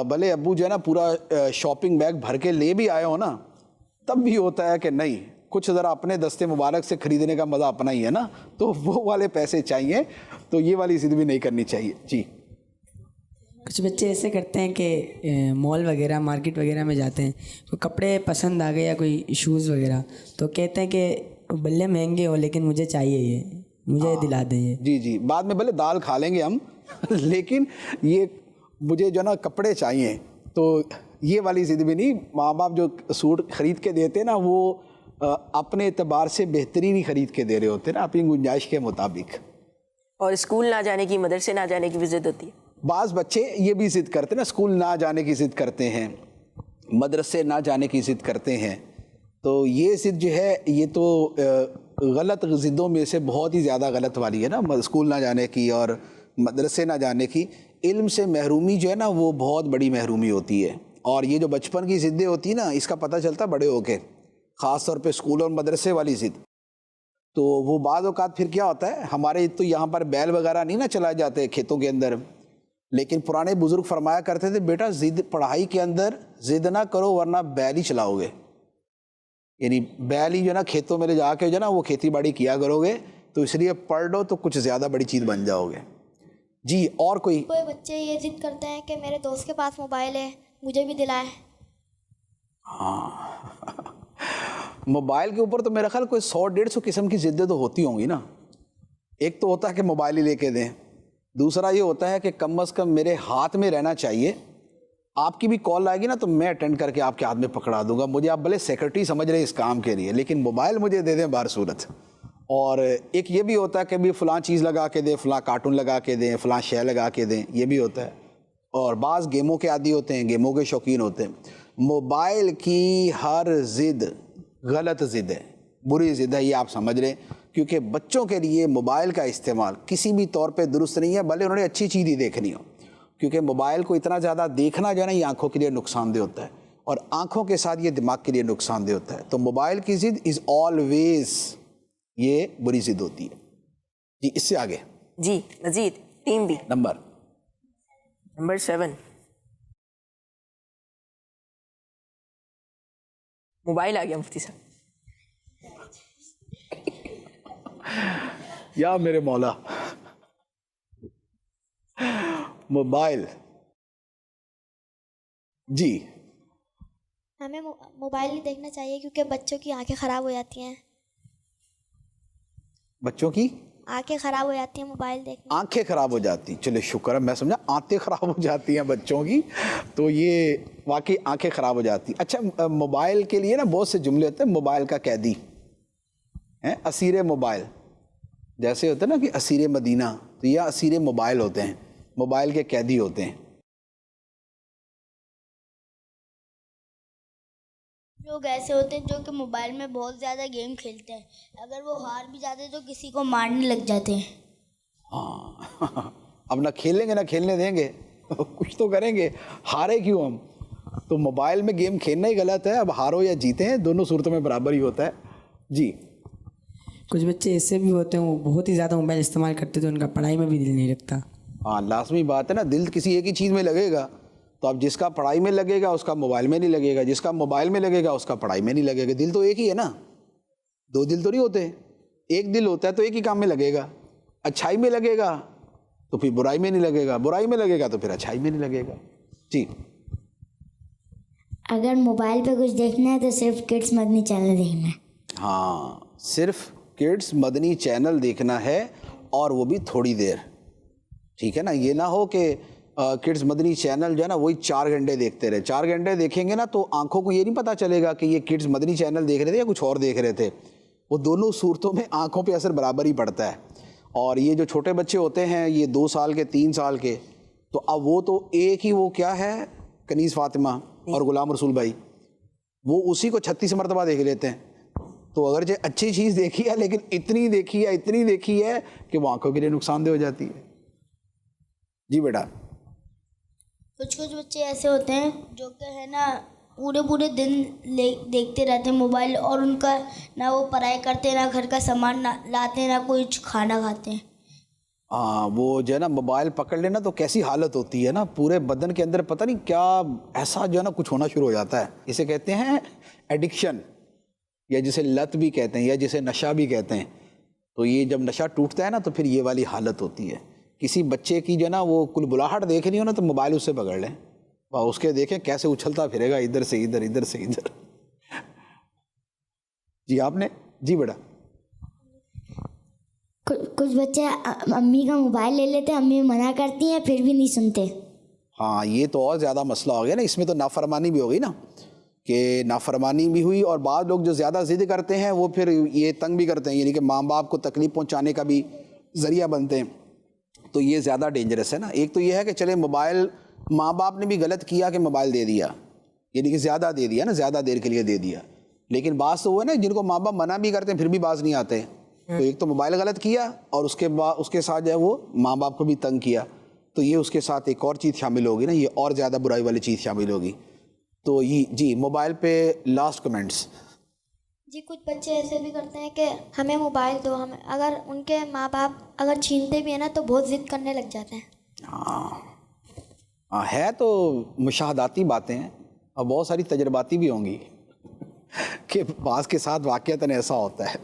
بھلے ابو جو ہے نا پورا شاپنگ بیگ بھر کے لے بھی آئے ہو نا, تب بھی ہوتا ہے کہ نہیں, کچھ ذرا اپنے دستے مبارک سے خریدنے کا مزہ اپنا ہی ہے نا, تو وہ والے پیسے چاہیے. تو یہ والی ضد بھی نہیں کرنی چاہیے. جی کچھ بچے ایسے کرتے ہیں کہ مال وغیرہ مارکیٹ وغیرہ میں جاتے ہیں, کوئی کپڑے پسند آ گئے یا کوئی شوز وغیرہ, تو کہتے ہیں کہ بھلے مہنگے ہو لیکن مجھے چاہیے, یہ مجھے دلا دیں یہ. جی جی بعد میں بھلے دال کھا لیں گے ہم لیکن یہ مجھے جو نا کپڑے چاہیے. تو یہ والی ضد بھی نہیں. ماں باپ جو سوٹ خرید کے دیتے ہیں نا, وہ اپنے اعتبار سے بہترین ہی خرید کے دے رہے ہوتے ہیں نا, اپنی گنجائش کے مطابق. اور اسکول نہ جانے کی, مدرسے نہ جانے کی بھی ضد ہوتی ہے. بعض بچے یہ بھی ضد کرتے ہیں نا, اسکول نہ جانے کی ضد کرتے ہیں, مدرسے نہ جانے کی ضد کرتے ہیں. تو یہ ضد جو ہے یہ تو غلط ضدوں میں سے بہت ہی زیادہ غلط والی ہے نا, اسکول نہ جانے کی اور مدرسے نہ جانے کی. علم سے محرومی جو ہے نا وہ بہت بڑی محرومی ہوتی ہے، اور یہ جو بچپن کی ضدیں ہوتی ہیں نا اس کا پتہ چلتا بڑے ہو کے، خاص طور پہ اسکول اور مدرسے والی ضد. تو وہ بعض اوقات پھر کیا ہوتا ہے، ہمارے تو یہاں پر بیل وغیرہ نہیں نا چلائے جاتے کھیتوں کے اندر، لیکن پرانے بزرگ فرمایا کرتے تھے بیٹا ضد پڑھائی کے اندر ضد نہ کرو ورنہ بیل ہی چلاؤ گے، یعنی بیل ہی جو ہے نا کھیتوں میں لے جا کے جو ہے نا وہ کھیتی باڑی کیا کرو گے، تو اس لیے پڑھ لو تو کچھ زیادہ بڑی چیز بن جاؤ گے. جی اور کوئی؟ کوئی بچے یہ ضد کرتے ہیں کہ میرے دوست کے پاس موبائل ہے مجھے بھی دلائے. ہاں موبائل کے اوپر تو میرا خیال کوئی 100-150 قسم کی ضدیں تو ہوتی ہوں گی نا. ایک تو ہوتا ہے کہ موبائل ہی لے کے دیں، دوسرا یہ ہوتا ہے کہ کم از کم میرے ہاتھ میں رہنا چاہیے، آپ کی بھی کال آئے گی نا تو میں اٹینڈ کر کے آپ کے ہاتھ میں پکڑا دوں گا، مجھے آپ بھلے سیکرٹری سمجھ رہے ہیں اس کام کے لیے لیکن موبائل مجھے دے دیں بہر صورت. اور ایک یہ بھی ہوتا ہے کہ بھی فلاں چیز لگا کے دیں، فلاں کارٹون لگا کے دیں، فلاں شے لگا کے دیں، یہ بھی ہوتا ہے. اور بعض گیموں کے عادی ہوتے ہیں، گیموں کے شوقین ہوتے ہیں. موبائل کی ہر ضد غلط ضد ہے، بری ضد ہے، یہ آپ سمجھ رہے ہیں، کیونکہ بچوں کے لیے موبائل کا استعمال کسی بھی طور پہ درست نہیں ہے، بھلے انہوں نے اچھی چیز ہی دیکھنی ہو، کیونکہ موبائل کو اتنا زیادہ دیکھنا جو ہے نا یہ آنکھوں کے لیے نقصان دہ ہوتا ہے، اور آنکھوں کے ساتھ یہ دماغ کے لیے نقصان دہ ہوتا ہے. تو موبائل کی ضد از آلویز یہ بری ضد ہوتی ہے. جی اس سے آگے جی مزید ٹیم بی نمبر 7. موبائل آ گیا مفتی صاحب. یا میرے مولا موبائل. جی ہمیں موبائل نہیں دیکھنا چاہیے کیونکہ بچوں کی آنکھیں خراب ہو جاتی ہیں. بچوں کی آنکھیں خراب ہو جاتی ہیں موبائل دیکھنے. آنکھیں خراب ہو جاتی، چلے شکر ہے، میں سمجھا آنکھیں خراب ہو جاتی ہیں بچوں کی، تو یہ واقعی آنکھیں خراب ہو جاتی. اچھا موبائل کے لیے نا بہت سے جملے ہوتے ہیں، موبائل کا قیدی ہیں، اسیر موبائل، جیسے ہوتا ہے نا کہ اسیر مدینہ، تو یہ اسیر موبائل ہوتے ہیں، موبائل کے قیدی ہوتے ہیں. لوگ ایسے ہوتے ہیں جو کہ موبائل میں بہت زیادہ گیم کھیلتے ہیں، اگر وہ ہار بھی جاتے ہیں تو کسی کو مارنے لگ جاتے ہیں. ہاں اب نہ کھیلیں گے نہ کھیلنے دیں گے، کچھ تو کریں گے، ہارے کیوں ہم. تو موبائل میں گیم کھیلنا ہی غلط ہے، اب ہارو یا جیتے ہیں دونوں صورتوں میں برابر ہی ہوتا ہے. جی کچھ بچے ایسے بھی ہوتے ہیں وہ بہت ہی زیادہ موبائل استعمال کرتے تو ان کا پڑھائی میں بھی دل نہیں لگتا. ہاں لازمی بات ہے نا، دل کسی ایک ہی چیز میں لگے گا، تو اب جس کا پڑھائی میں لگے گا اس کا موبائل میں نہیں لگے گا، جس کا موبائل میں لگے گا اس کا پڑھائی میں نہیں لگے گا. دل تو ایک ہی ہے نا، دو دل تو نہیں ہوتے، ایک دل ہوتا ہے تو ایک ہی کام میں لگے گا. اچھائی میں لگے گا تو پھر برائی میں نہیں لگے گا، برائی میں لگے گا تو پھر اچھائی میں نہیں لگے گا. جی اگر موبائل پہ کچھ دیکھنا ہے تو صرف کڈس مدنی چینل دیکھنا ہے. ہاں صرف کڈس مدنی چینل دیکھنا ہے، اور وہ بھی تھوڑی دیر، ٹھیک ہے نا. یہ نہ ہو کہ کڈس مدنی چینل جو ہے نا وہی 4 گھنٹے دیکھتے رہے. 4 گھنٹے دیکھیں گے نا تو آنکھوں کو یہ نہیں پتہ چلے گا کہ یہ کڈس مدنی چینل دیکھ رہے تھے یا کچھ اور دیکھ رہے تھے. وہ دونوں صورتوں میں آنکھوں پہ اثر برابر ہی پڑتا ہے. اور یہ جو چھوٹے بچے ہوتے ہیں یہ 2 سال کے 3 سال کے، تو اب وہ تو ایک ہی وہ کیا ہے کنیز فاطمہ اور غلام رسول بھائی، وہ اسی کو 36 مرتبہ دیکھ لیتے ہیں. تو اگرچہ اچھی چیز دیکھی ہے لیکن اتنی دیکھی ہے کہ وہ آنکھوں کے لیے نقصان دہ ہو جاتی ہے. جی بیٹا کچھ بچے ایسے ہوتے ہیں جو کہ ہے نا پورے دن دیکھتے رہتے ہیں موبائل، اور ان کا نہ وہ پڑھائی کرتے، نہ گھر کا سامان لاتے، نہ کچھ کھانا کھاتے ہیں. ہاں وہ جو ہے نا موبائل پکڑ لینا تو کیسی حالت ہوتی ہے نا، پورے بدن کے اندر پتہ نہیں کیا ایسا جو ہے نا کچھ ہونا شروع ہو جاتا ہے. اسے کہتے ہیں ایڈکشن، یا جسے لت بھی کہتے ہیں، یا جسے نشہ بھی کہتے ہیں. تو یہ جب نشہ ٹوٹتا ہے نا تو پھر یہ والی حالت ہوتی ہے. کسی بچے کی جو ہے نا وہ کل بلاہٹ دیکھنی ہو نا تو موبائل اس سے پکڑ لیں، اس کے دیکھیں کیسے اچھلتا پھرے گا ادھر سے ادھر، ادھر سے ادھر. جی آپ نے جی بیٹا کچھ بچے امی کا موبائل لے لیتے ہیں، امی منع کرتی ہیں پھر بھی نہیں سنتے. ہاں یہ تو اور زیادہ مسئلہ ہو گیا نا، اس میں تو نافرمانی بھی ہو گئی نا، کہ نافرمانی بھی ہوئی. اور بعض لوگ جو زیادہ ضد کرتے ہیں وہ پھر یہ تنگ بھی کرتے ہیں، یعنی کہ ماں باپ کو تکلیف پہنچانے کا بھی ذریعہ بنتے ہیں. تو یہ زیادہ ڈینجرس ہے نا. ایک تو یہ ہے کہ چلے موبائل ماں باپ نے بھی غلط کیا کہ موبائل دے دیا، یعنی کہ زیادہ دے دیا نا، زیادہ دیر کے لیے دے دیا. لیکن بعض تو وہ ہے نا جن کو ماں باپ منع بھی کرتے ہیں پھر بھی باز نہیں آتے. تو ایک تو موبائل غلط کیا، اور اس کے بعد اس کے ساتھ جو ہے وہ ماں باپ کو بھی تنگ کیا. تو یہ اس کے ساتھ ایک اور چیز شامل ہوگی نا, یہ اور زیادہ برائی والی چیز شامل ہوگی. تو یہ جی موبائل پہ لاسٹ کمنٹس. جی کچھ بچے ایسے بھی کرتے ہیں کہ ہمیں موبائل دو, ہمیں اگر ان کے ماں باپ اگر چھینتے بھی ہیں نا تو بہت ضد کرنے لگ جاتے ہیں. ہاں ہے تو مشاہداتی باتیں ہیں اور بہت ساری تجرباتی بھی ہوں گی کہ بعض کے ساتھ واقعتاً ایسا ہوتا ہے.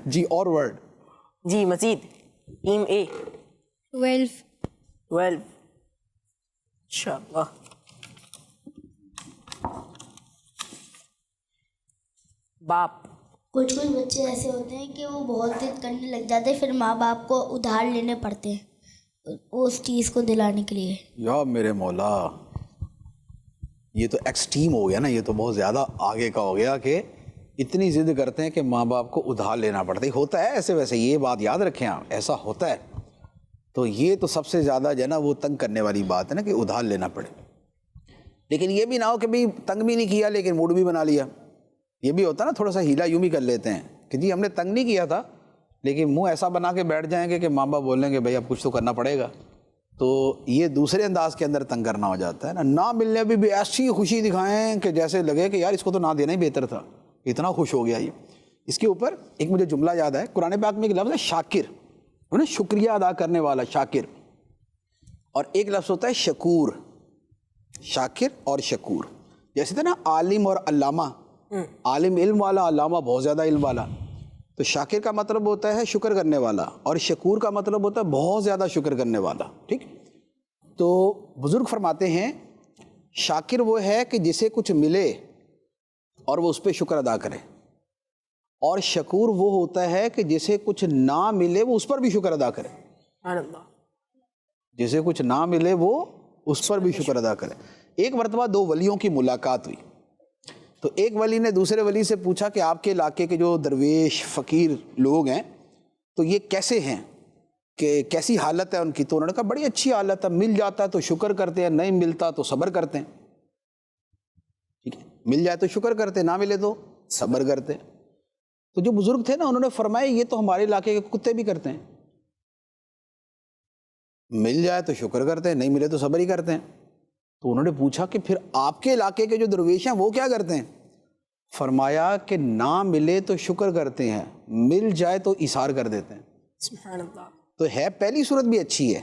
جی اور ورڈ. جی مزید. ٹیم اے 12. انشاءاللہ. باپ. کچھ بچے ایسے ہوتے ہیں کہ وہ بہت ضد کرنے لگ جاتے ہیں, پھر ماں باپ کو ادھار لینے پڑتے ہیں اس چیز کو دلانے کے لیے. یا میرے مولا, یہ تو ایکسٹریم ہو گیا نا, یہ تو بہت زیادہ آگے کا ہو گیا کہ اتنی ضد کرتے ہیں کہ ماں باپ کو ادھار لینا پڑتا ہے. ہوتا ہے ایسے ویسے, یہ بات یاد رکھیں آپ, ایسا ہوتا ہے. تو یہ تو سب سے زیادہ جو ہے نا وہ تنگ کرنے والی بات ہے نا کہ ادھار لینا پڑے. لیکن یہ بھی نہ ہو کہ بھئی تنگ بھی نہیں کیا لیکن موڈ بھی بنا لیا. یہ بھی ہوتا ہے نا, تھوڑا سا ہیلا یوں بھی کر لیتے ہیں کہ جی ہم نے تنگ نہیں کیا تھا لیکن منہ ایسا بنا کے بیٹھ جائیں گے کہ ماں باپ بولیں گے بھائی اب کچھ تو کرنا پڑے گا. تو یہ دوسرے انداز کے اندر تنگ کرنا ہو جاتا ہے نا. نہ ملنے بھی ایسی خوشی دکھائیں کہ جیسے لگے کہ یار اس کو تو نہ دینا ہی بہتر تھا, اتنا خوش ہو گیا یہ. اس کے اوپر ایک مجھے جملہ یاد ہے, قرآن پاک میں ایک لفظ ہے شاکر, شکریہ ادا کرنے والا شاکر, اور ایک لفظ ہوتا ہے شکور. شاکر اور شکور جیسے تھے نا عالم اور علامہ, عالم علم والا, علامہ بہت زیادہ علم والا. تو شاکر کا مطلب ہوتا ہے شکر کرنے والا اور شکور کا مطلب ہوتا ہے بہت زیادہ شکر کرنے والا. ٹھیک. تو بزرگ فرماتے ہیں شاکر وہ ہے کہ جسے کچھ ملے اور وہ اس پہ شکر ادا کرے, اور شکور وہ ہوتا ہے کہ جسے کچھ نہ ملے وہ اس پر بھی شکر ادا کرے. جسے کچھ نہ ملے وہ اس پر بھی شکر ادا کرے. ایک مرتبہ دو ولیوں کی ملاقات ہوئی, تو ایک ولی نے دوسرے ولی سے پوچھا کہ آپ کے علاقے کے جو درویش فقیر لوگ ہیں تو یہ کیسے ہیں, کہ کیسی حالت ہے ان کی. تو انہوں نے کہا بڑی اچھی حالت ہے, مل جاتا ہے تو شکر کرتے ہیں, نہیں ملتا تو صبر کرتے ہیں. ٹھیک ہے, مل جائے تو شکر کرتے ہیں, نہ ملے تو صبر کرتے ہیں. تو جو بزرگ تھے نا انہوں نے فرمایا یہ تو ہمارے علاقے کے کتے بھی کرتے ہیں, مل جائے تو شکر کرتے ہیں, نہیں ملے تو صبر ہی کرتے ہیں. تو انہوں نے پوچھا کہ پھر آپ کے علاقے کے جو درویش ہیں وہ کیا کرتے ہیں؟ فرمایا کہ نہ ملے تو شکر کرتے ہیں, مل جائے تو اثار کر دیتے ہیں. سبحان اللہ. تو ہے پہلی صورت بھی اچھی ہے,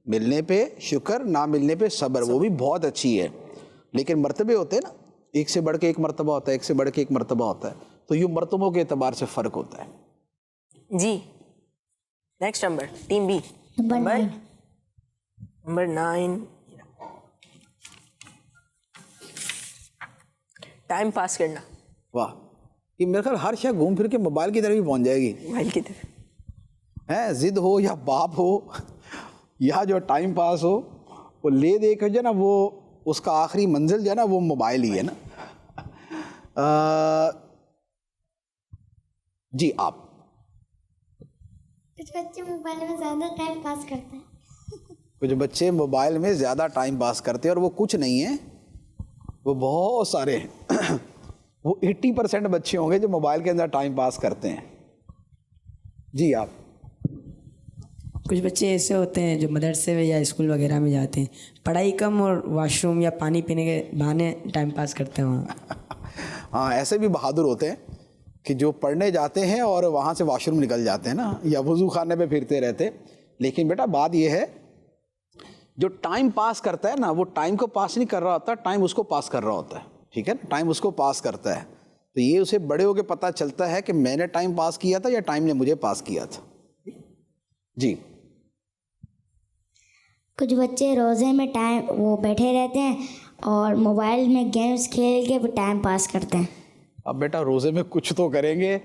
ملنے پہ شکر, نہ ملنے پہ صبر, وہ بھی بہت اچھی ہے. لیکن مرتبے ہوتے ہیں نا, ایک سے بڑھ کے ایک مرتبہ ہوتا ہے, ایک سے بڑھ کے ایک مرتبہ ہوتا ہے. تو یہ مرتبوں کے اعتبار سے فرق ہوتا ہے. جی next number team B. Number 9 time pass کرنا. واہ, یہ میرے خیال ہر شے گھوم پھر کے موبائل کی طرف ہی پہنچ جائے گی. موبائل کی طرف ہے, ضد ہو یا باپ ہو یا جو ٹائم پاس ہو, وہ لے دے کے جو ہے نا وہ اس کا آخری منزل جو ہے نا وہ موبائل ہی ہے نا. جی آپ. کچھ بچے موبائل میں زیادہ ٹائم پاس کرتے ہیں. کچھ بچے موبائل میں زیادہ ٹائم پاس کرتے ہیں, اور وہ کچھ نہیں ہیں, وہ بہت سارے ہیں. وہ 80% بچے ہوں گے جو موبائل کے اندر ٹائم پاس کرتے ہیں. جی آپ. کچھ بچے ایسے ہوتے ہیں جو مدرسے میں یا اسکول وغیرہ میں جاتے ہیں, پڑھائی کم اور واش روم یا پانی پینے کے بہانے ٹائم پاس کرتے ہیں وہاں. ہاں ایسے بھی بہادر ہوتے ہیں کہ جو پڑھنے جاتے ہیں اور وہاں سے واش روم نکل جاتے ہیں نا, یا وضو خانے پہ پھرتے رہتے. لیکن بیٹا بات یہ ہے جو ٹائم پاس کرتا ہے نا وہ ٹائم کو پاس نہیں کر رہا ہوتا, ٹائم اس کو پاس کر رہا ہوتا ہے. ٹھیک ہے نا, ٹائم اس کو پاس کرتا ہے. تو یہ اسے بڑے ہو کے پتہ چلتا ہے کہ میں نے ٹائم پاس کیا تھا یا ٹائم نے مجھے پاس کیا تھا. جی. کچھ بچے روزے میں وہ بیٹھے رہتے ہیں اور موبائل میں گیمز کھیل کے ٹائم پاس کرتے ہیں. اب بیٹا روزے میں کچھ تو کریں گے,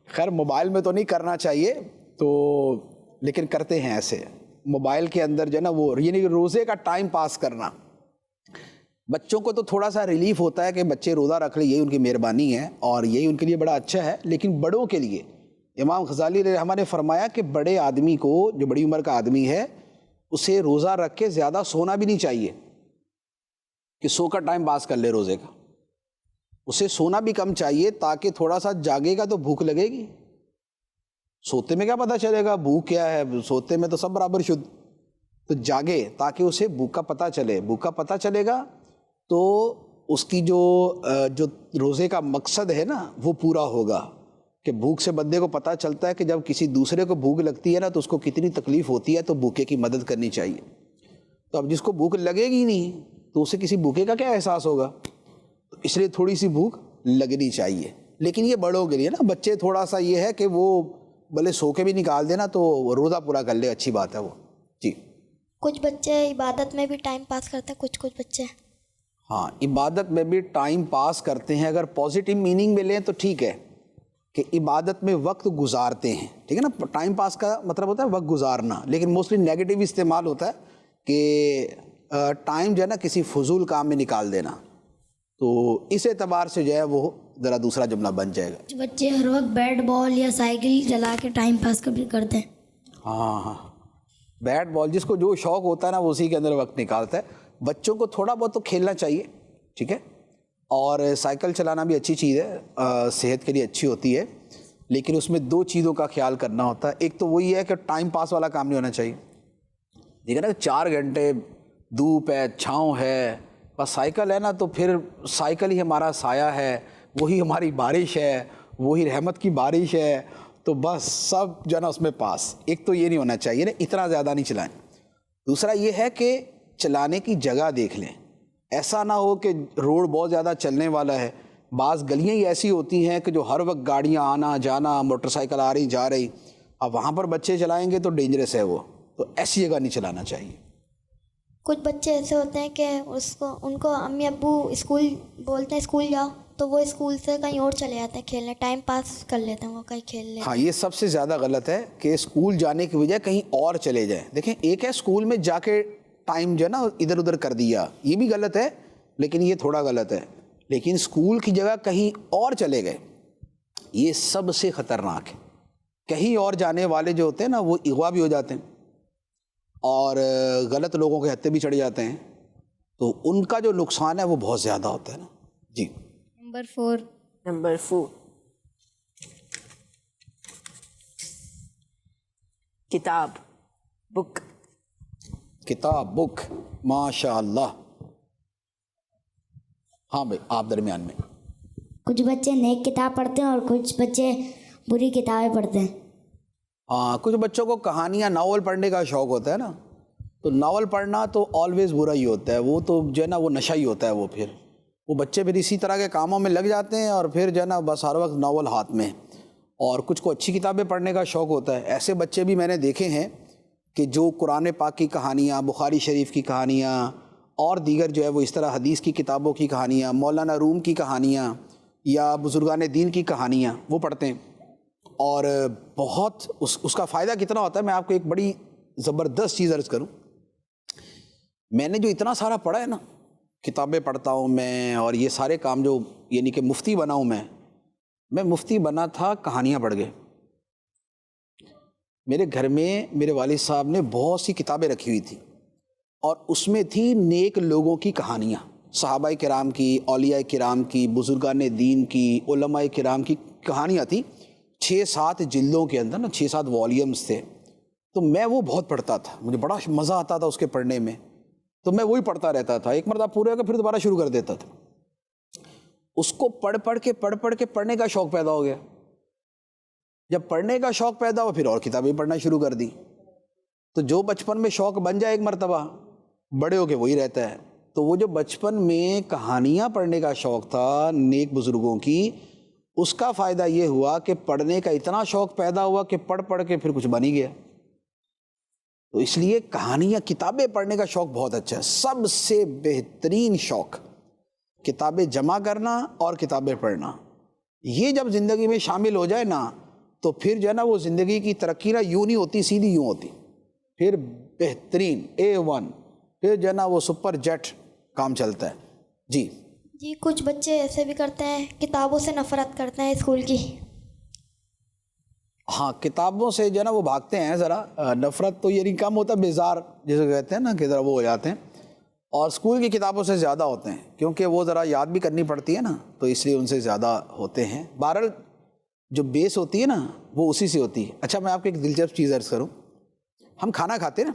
خیر موبائل میں تو نہیں کرنا چاہیے تو, لیکن کرتے ہیں ایسے موبائل کے اندر جو ہے نا وہ, یعنی روزے کا ٹائم پاس کرنا. بچوں کو تو تھوڑا سا ریلیف ہوتا ہے کہ بچے روزہ رکھ لیں, یہی ان کی مہربانی ہے اور یہی ان کے لیے بڑا اچھا ہے. لیکن بڑوں کے لیے امام غزالی علیہ رحمہ نے فرمایا کہ بڑے آدمی کو, جو بڑی عمر کا آدمی ہے, اسے روزہ رکھ کے زیادہ سونا بھی نہیں چاہیے کہ سو کر ٹائم پاس کر لے روزے کا. اسے سونا بھی کم چاہیے تاکہ تھوڑا سا جاگے گا تو بھوک لگے گی. سوتے میں کیا پتہ چلے گا بھوک کیا ہے, سوتے میں تو سب برابر شدھ. تو جاگے تاکہ اسے بھوک کا پتہ چلے. بھوک کا پتہ چلے گا تو اس کی جو روزے کا مقصد ہے نا وہ پورا ہوگا. کہ بھوک سے بندے کو پتہ چلتا ہے کہ جب کسی دوسرے کو بھوک لگتی ہے نا تو اس کو کتنی تکلیف ہوتی ہے, تو بھوکے کی مدد کرنی چاہیے. تو اب جس کو بھوک لگے گی نہیں تو اسے کسی بھوکے کا کیا احساس ہوگا؟ اس لیے تھوڑی سی بھوک لگنی چاہیے. لیکن یہ بڑوں کے لیے نا, بچے تھوڑا سا یہ ہے کہ وہ بھلے سو کے بھی نکال دینا تو روزہ پورا کر لے, اچھی بات ہے وہ. جی. کچھ بچے عبادت میں بھی ٹائم پاس کرتے ہیں, کچھ بچے. ہاں, عبادت میں بھی ٹائم پاس کرتے ہیں. اگر پازیٹیو میننگ میں لیں تو ٹھیک ہے کہ عبادت میں وقت گزارتے ہیں, ٹھیک ہے نا. ٹائم پاس کا مطلب ہوتا ہے وقت گزارنا, لیکن موسٹلی نیگیٹو استعمال ہوتا ہے کہ ٹائم جو ہے نا کسی فضول کام میں نکال دینا. تو اس اعتبار سے جو ہے وہ ذرا دوسرا جملہ بن جائے گا. بچے ہر وقت بیٹ بال یا سائیکل چلا کے ٹائم پاس کرتے ہیں. ہاں, بیٹ بال جس کو جو شوق ہوتا ہے نا وہ اسی کے اندر وقت نکالتا ہے. بچوں کو تھوڑا بہت تو کھیلنا چاہیے, ٹھیک ہے. اور سائیکل چلانا بھی اچھی چیز ہے, صحت کے لیے اچھی ہوتی ہے, لیکن اس میں 2 چیزوں کا خیال کرنا ہوتا ہے. ایک تو وہی ہے کہ ٹائم پاس والا کام نہیں ہونا چاہیے. ٹھیک ہے نا, 4 گھنٹے دھوپ ہے, چھاؤں ہے, بس سائیکل ہے نا تو پھر سائیکل ہی ہمارا سایہ ہے, وہی ہماری بارش ہے, وہی رحمت کی بارش ہے, تو بس سب جو ہے نا اس میں پاس. ایک تو یہ نہیں ہونا چاہیے نا, اتنا زیادہ نہیں چلائیں. دوسرا یہ ہے کہ چلانے کی جگہ دیکھ لیں. ایسا نہ ہو کہ روڈ بہت زیادہ چلنے والا ہے. بعض گلیاں ہی ایسی ہوتی ہیں کہ جو ہر وقت گاڑیاں آنا جانا, موٹر سائیکل آ رہی جا رہی, اب وہاں پر بچے چلائیں گے تو ڈینجرس ہے وہ, تو ایسی جگہ نہیں چلانا چاہیے. کچھ بچے ایسے ہوتے ہیں کہ ان کو امی ابو اسکول بولتے ہیں اسکول جاؤ, تو وہ اسکول سے کہیں اور چلے جاتے ہیں کھیلنے, ٹائم پاس کر لیتے ہیں وہ کہیں کھیل لیتے ہیں. ہاں, یہ سب سے زیادہ غلط ہے کہ اسکول جانے کی بجائے کہیں اور چلے جائیں. دیکھیں, ایک ہے اسکول میں جا کے ٹائم جو ہے نا ادھر ادھر کر دیا, یہ بھی غلط ہے, لیکن یہ تھوڑا غلط ہے. لیکن اسکول کی جگہ کہیں اور چلے گئے, یہ سب سے خطرناک ہے. کہیں اور جانے والے جو ہوتے ہیں نا وہ اغوا بھی ہو جاتے ہیں اور غلط لوگوں کے ہتھے بھی چڑھ جاتے ہیں, تو ان کا جو نقصان ہے وہ بہت زیادہ ہوتا ہے نا. جی. نمبر 4 کتاب, بک. کتاب, بک, ماشاء اللہ. ہاں بھائی, آپ درمیان میں. کچھ بچے نیک کتاب پڑھتے ہیں اور کچھ بچے بری کتابیں پڑھتے ہیں. ہاں, کچھ بچوں کو کہانیاں, ناول پڑھنے کا شوق ہوتا ہے نا, تو ناول پڑھنا تو آلویز برا ہی ہوتا ہے. وہ تو جو ہے نا وہ نشہ ہی ہوتا ہے. وہ بچے پھر اسی طرح کے کاموں میں لگ جاتے ہیں اور پھر جو ہے نا بس ہر وقت ناول ہاتھ میں. اور کچھ کو اچھی کتابیں پڑھنے کا شوق ہوتا ہے. ایسے بچے بھی میں نے دیکھے ہیں کہ جو قرآن پاک کی کہانیاں, بخاری شریف کی کہانیاں اور دیگر جو ہے وہ اس طرح حدیث کی کتابوں کی کہانیاں, مولانا روم کی کہانیاں یا بزرگان دین کی کہانیاں وہ پڑھتے ہیں. اور بہت اس کا فائدہ کتنا ہوتا ہے, میں آپ کو ایک بڑی زبردست چیز عرض کروں. میں نے جو اتنا سارا پڑھا ہے نا, کتابیں پڑھتا ہوں میں, اور یہ سارے کام جو یعنی کہ مفتی بنا ہوں میں مفتی بنا تھا کہانیاں پڑھ کے. میرے گھر میں میرے والد صاحب نے بہت سی کتابیں رکھی ہوئی تھی اور اس میں تھی نیک لوگوں کی کہانیاں, صحابہ کرام کی, اولیاء کرام کی, بزرگان دین کی, علماء کرام کی کہانیاں تھیں. 6-7 جلدوں کے اندر نا, 6-7 والیومز تھے. تو میں وہ بہت پڑھتا تھا, مجھے بڑا مزہ آتا تھا اس کے پڑھنے میں. تو میں وہی پڑھتا رہتا تھا, ایک مرتبہ پورے ہو کے پھر دوبارہ شروع کر دیتا تھا. اس کو پڑھ کے پڑھنے کا شوق پیدا ہو گیا. جب پڑھنے کا شوق پیدا ہوا پھر اور کتابیں پڑھنا شروع کر دی. تو جو بچپن میں شوق بن جائے ایک مرتبہ, بڑے ہو کے وہی رہتا ہے. تو وہ جو بچپن میں کہانیاں پڑھنے کا شوق تھا نیک بزرگوں کی, اس کا فائدہ یہ ہوا کہ پڑھنے کا اتنا شوق پیدا ہوا کہ پڑھ کے پھر کچھ بن ہی گیا. تو اس لیے کہانیاں, کتابیں پڑھنے کا شوق بہت اچھا ہے. سب سے بہترین شوق کتابیں جمع کرنا اور کتابیں پڑھنا. یہ جب زندگی میں شامل ہو جائے نا تو پھر جو ہے نا وہ زندگی کی ترقی نا یوں نہیں ہوتی, سیدھی یوں ہوتی. پھر بہترین A1, پھر جو ہے نا وہ سپر جیٹ کام چلتا ہے. جی. کچھ بچے ایسے بھی کرتے ہیں کتابوں سے نفرت کرتے ہیں اسکول کی. ہاں, کتابوں سے جو ہے نا وہ بھاگتے ہیں ذرا. نفرت تو یعنی کم ہوتا ہے, بیزار جسے کہتے ہیں نا کہ ذرا وہ ہو جاتے ہیں. اور اسکول کی کتابوں سے زیادہ ہوتے ہیں کیونکہ وہ ذرا یاد بھی کرنی پڑتی ہے نا, تو اس لیے ان سے زیادہ ہوتے ہیں. بہرحال جو بیس ہوتی ہے نا وہ اسی سے ہوتی ہے. اچھا, میں آپ کو ایک دلچسپ چیز عرض کروں. ہم کھانا کھاتے ہیں نا,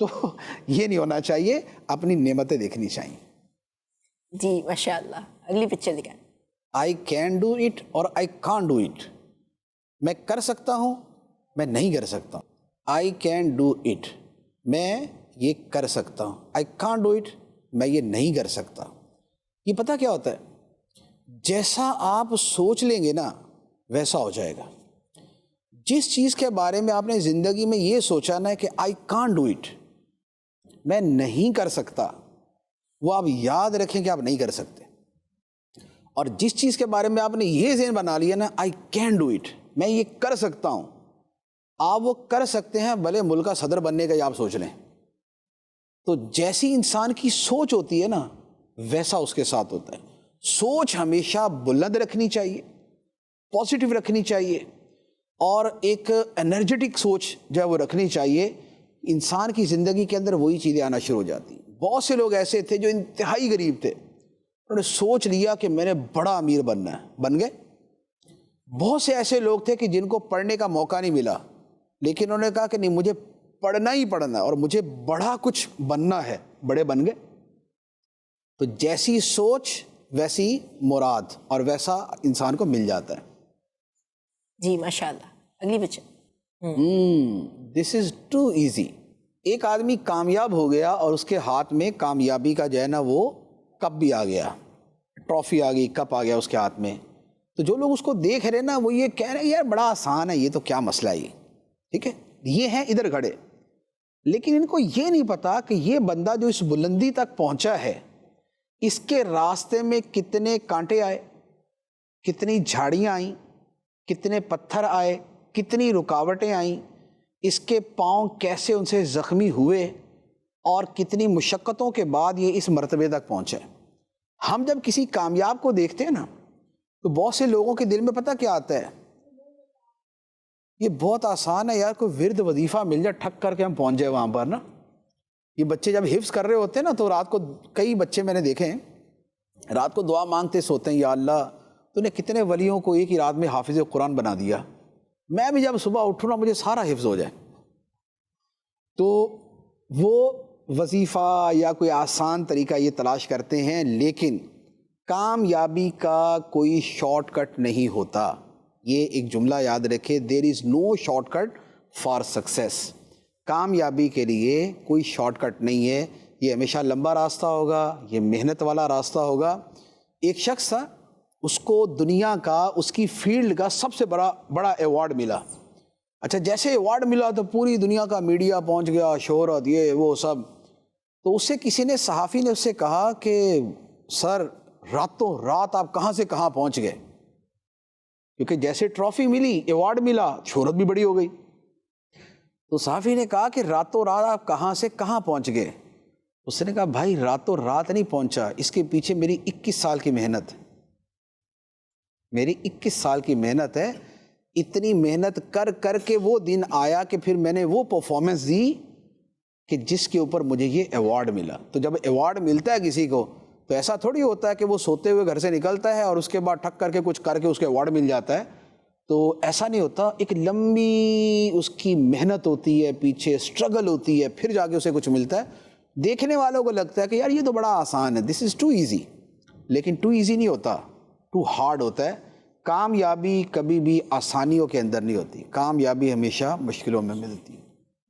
تو یہ نہیں ہونا چاہیے, اپنی نعمتیں دیکھنی چاہیے. جی ماشاء اللہ, اگلی پکچر دکھائیں. آئی کین ڈو اٹ اور آئی کانٹ ڈو اٹ. میں کر سکتا ہوں, میں نہیں کر سکتا ہوں. آئی کین ڈو اٹ, میں یہ کر سکتا ہوں. آئی کانٹ ڈو اٹ, میں یہ نہیں کر سکتا. یہ پتہ کیا ہوتا ہے, جیسا آپ سوچ لیں گے نا ویسا ہو جائے گا. جس چیز کے بارے میں آپ نے زندگی میں یہ سوچا نا کہ آئی کانٹ ڈو اٹ, میں نہیں کر سکتا, وہ آپ یاد رکھیں کہ آپ نہیں کر سکتے. اور جس چیز کے بارے میں آپ نے یہ ذہن بنا لیا نا آئی کین ڈو اٹ, میں یہ کر سکتا ہوں, آپ وہ کر سکتے ہیں, بھلے ملک کا صدر بننے کا ہی آپ سوچ لیں. تو جیسی انسان کی سوچ ہوتی ہے نا ویسا اس کے ساتھ ہوتا ہے. سوچ ہمیشہ بلند رکھنی چاہیے, پازیٹیو رکھنی چاہیے, اور ایک انرجیٹک سوچ جو ہے وہ رکھنی چاہیے. انسان کی زندگی کے اندر وہی چیزیں آنا شروع ہو جاتی ہیں. بہت سے لوگ ایسے تھے جو انتہائی غریب تھے, انہوں نے سوچ لیا کہ میں نے بڑا امیر بننا ہے, بن گئے. بہت سے ایسے لوگ تھے کہ جن کو پڑھنے کا موقع نہیں ملا, لیکن انہوں نے کہا کہ نہیں مجھے پڑھنا ہی پڑھنا ہے اور مجھے بڑا کچھ بننا ہے, بڑے بن گئے. تو جیسی سوچ ویسی مراد, اور ویسا انسان کو مل جاتا ہے. جی ماشاء اللہ, اگلی پکچر. دس از ٹو ایزی. ایک آدمی کامیاب ہو گیا اور اس کے ہاتھ میں کامیابی کا جو ہے نا وہ کپ بھی آ گیا, ٹرافی آ گئی, کپ آ گیا اس کے ہاتھ میں. تو جو لوگ اس کو دیکھ رہے نا وہ یہ کہہ رہے ہیں یار بڑا آسان ہے, یہ تو کیا مسئلہ ہے, ٹھیک ہے, یہ ہیں ادھر کھڑے. لیکن ان کو یہ نہیں پتا کہ یہ بندہ جو اس بلندی تک پہنچا ہے اس کے راستے میں کتنے کانٹے آئے, کتنی جھاڑیاں آئیں, کتنے پتھر آئے, کتنی رکاوٹیں آئیں, اس کے پاؤں کیسے ان سے زخمی ہوئے, اور کتنی مشقتوں کے بعد یہ اس مرتبے تک پہنچے. ہم جب کسی کامیاب کو دیکھتے ہیں نا تو بہت سے لوگوں کے دل میں پتہ کیا آتا ہے, یہ بہت آسان ہے یار, کوئی ورد وظیفہ مل جائے ٹھک کر کے ہم پہنچ جائے وہاں پر نا. یہ بچے جب حفظ کر رہے ہوتے ہیں نا تو رات کو, کئی بچے میں نے دیکھے ہیں رات کو دعا مانگتے سوتے ہیں, یا اللہ تو نے کتنے ولیوں کو ایک ہی رات میں حافظ قرآن بنا دیا, میں بھی جب صبح اٹھوں نا مجھے سارا حفظ ہو جائے. تو وہ وظیفہ یا کوئی آسان طریقہ یہ تلاش کرتے ہیں, لیکن کامیابی کا کوئی شارٹ کٹ نہیں ہوتا. یہ ایک جملہ یاد رکھے, دیر از نو شارٹ کٹ فار سکسیس. کامیابی کے لیے کوئی شارٹ کٹ نہیں ہے, یہ ہمیشہ لمبا راستہ ہوگا, یہ محنت والا راستہ ہوگا. ایک شخص تھا, اس کو دنیا کا, اس کی فیلڈ کا سب سے بڑا ایوارڈ ملا. اچھا جیسے ایوارڈ ملا تو پوری دنیا کا میڈیا پہنچ گیا, شہرت یہ وہ سب. تو اس سے کسی نے, صحافی نے اس سے کہا کہ سر راتوں رات آپ کہاں سے کہاں پہنچ گئے, کیونکہ جیسے ٹرافی ملی, ایوارڈ ملا, شہرت بھی بڑی ہو گئی. تو صحافی نے کہا کہ راتوں رات آپ کہاں سے کہاں پہنچ گئے. اس نے کہا بھائی راتوں رات نہیں پہنچا, اس کے پیچھے میری 21 سال کی محنت ہے, میری 21 سال کی محنت ہے. اتنی محنت کر کر کے وہ دن آیا کہ پھر میں نے وہ پرفارمنس دی کہ جس کے اوپر مجھے یہ ایوارڈ ملا. تو جب ایوارڈ ملتا ہے کسی کو تو ایسا تھوڑی ہوتا ہے کہ وہ سوتے ہوئے گھر سے نکلتا ہے اور اس کے بعد ٹھک کر کے کچھ کر کے اس کو ایوارڈ مل جاتا ہے. تو ایسا نہیں ہوتا, ایک لمبی اس کی محنت ہوتی ہے, پیچھے اسٹرگل ہوتی ہے, پھر جا کے اسے کچھ ملتا ہے. دیکھنے والوں کو لگتا ہے کہ یار یہ تو بڑا آسان ہے, دس از ٹو ایزی, لیکن ٹو ایزی نہیں ہوتا, ٹو ہارڈ ہوتا ہے. کامیابی کبھی بھی آسانیوں کے اندر نہیں ہوتی, کامیابی ہمیشہ مشکلوں میں ملتی ہے.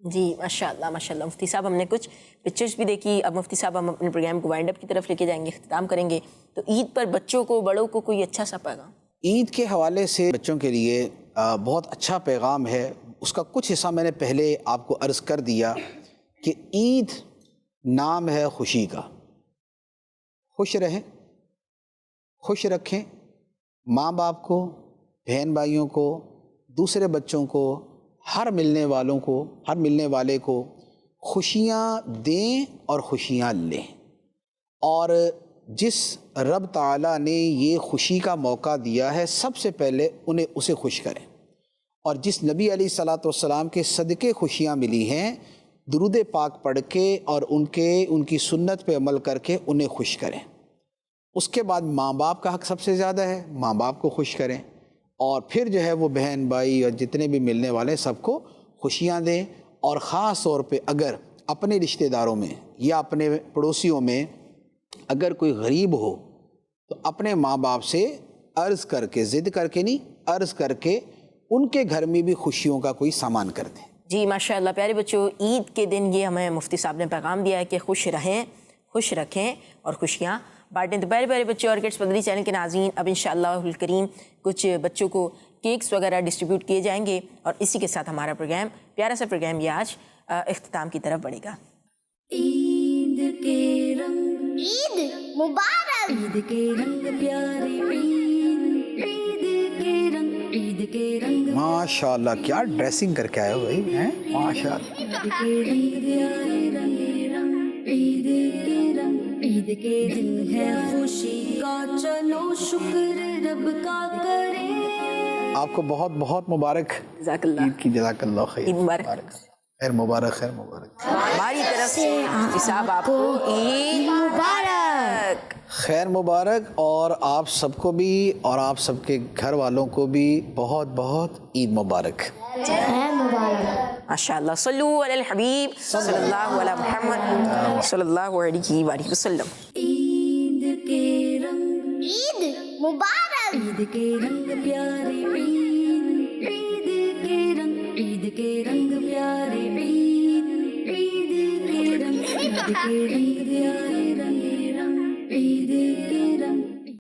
جی ماشاء اللہ ماشاء اللہ. مفتی صاحب ہم نے کچھ پکچرز بھی دیکھی, اب مفتی صاحب ہم اپنے پروگرام کو وائنڈ اپ کی طرف لے کے جائیں گے, اختتام کریں گے. تو عید پر بچوں کو, بڑوں کو کوئی اچھا سا پیغام؟ عید کے حوالے سے بچوں کے لیے بہت اچھا پیغام ہے. اس کا کچھ حصہ میں نے پہلے آپ کو عرض کر دیا کہ عید نام ہے خوشی کا. خوش رہیں, خوش رکھیں ماں باپ کو, بہن بھائیوں کو, دوسرے بچوں کو, ہر ملنے والوں کو, ہر ملنے والے کو خوشیاں دیں اور خوشیاں لیں. اور جس رب تعالیٰ نے یہ خوشی کا موقع دیا ہے سب سے پہلے انہیں اسے خوش کریں. اور جس نبی علیہ الصلاۃ والسلام کے صدقے خوشیاں ملی ہیں, درود پاک پڑھ کے اور ان کی سنت پہ عمل کر کے انہیں خوش کریں. اس کے بعد ماں باپ کا حق سب سے زیادہ ہے, ماں باپ کو خوش کریں. اور پھر جو ہے وہ بہن بھائی اور جتنے بھی ملنے والے سب کو خوشیاں دیں. اور خاص طور پہ اگر اپنے رشتہ داروں میں یا اپنے پڑوسیوں میں اگر کوئی غریب ہو تو اپنے ماں باپ سے عرض کر کے، ضد کر کے نہیں، عرض کر کے ان کے گھر میں بھی خوشیوں کا کوئی سامان کر دیں۔ جی ماشاءاللہ پیارے بچوں، عید کے دن یہ ہمیں مفتی صاحب نے پیغام دیا ہے کہ خوش رہیں، خوش رکھیں اور خوشیاں بانٹیں۔ تو پیارے بچوں، اور کڈس مدنی چینل کے ناظرین، اب انشاءاللہ الکریم کچھ بچوں کو کیکس وغیرہ ڈسٹریبیوٹ کیے جائیں گے، اور اسی کے ساتھ ہمارا پروگرام، پیارا سا پروگرام یہ آج اختتام کی طرف بڑھے گا۔ عید کے رنگ، عید مبارک، عید کے رنگ پیارے، عید کے رنگ، عید کے رنگ، ماشاءاللہ کیا ڈریسنگ کر کے آئے ہو بھائی، ہیں ماشاءاللہ۔ عید کے رنگ پیارے رنگ، عید کے رنگ، عید کے دن ہے خوشی کا، چلو شکر رب کا کریں۔ آپ کو بہت بہت مبارک جزاک اللہ، عید کی، جزاک اللہ خیر، عید مبارک۔ خیر مبارک، خیر مبارک، ہماری طرف سے مفتی صاحب آپ کو عید مبارک۔ خیر مبارک، اور آپ سب کو بھی اور آپ سب کے گھر والوں کو بھی بہت بہت عید مبارک۔ خیر مبارک۔ ماشاءاللہ، صلو علی الحبیب صلی اللہ علی محمد صلی اللہ علیہ وآلہ وسلم۔ عید کے رنگ، عید مبارک، عید کے رنگ پیارے، عید کے رنگ، عید کے رنگ پیارے، عید کے رنگ، عید کے رنگ پیارے۔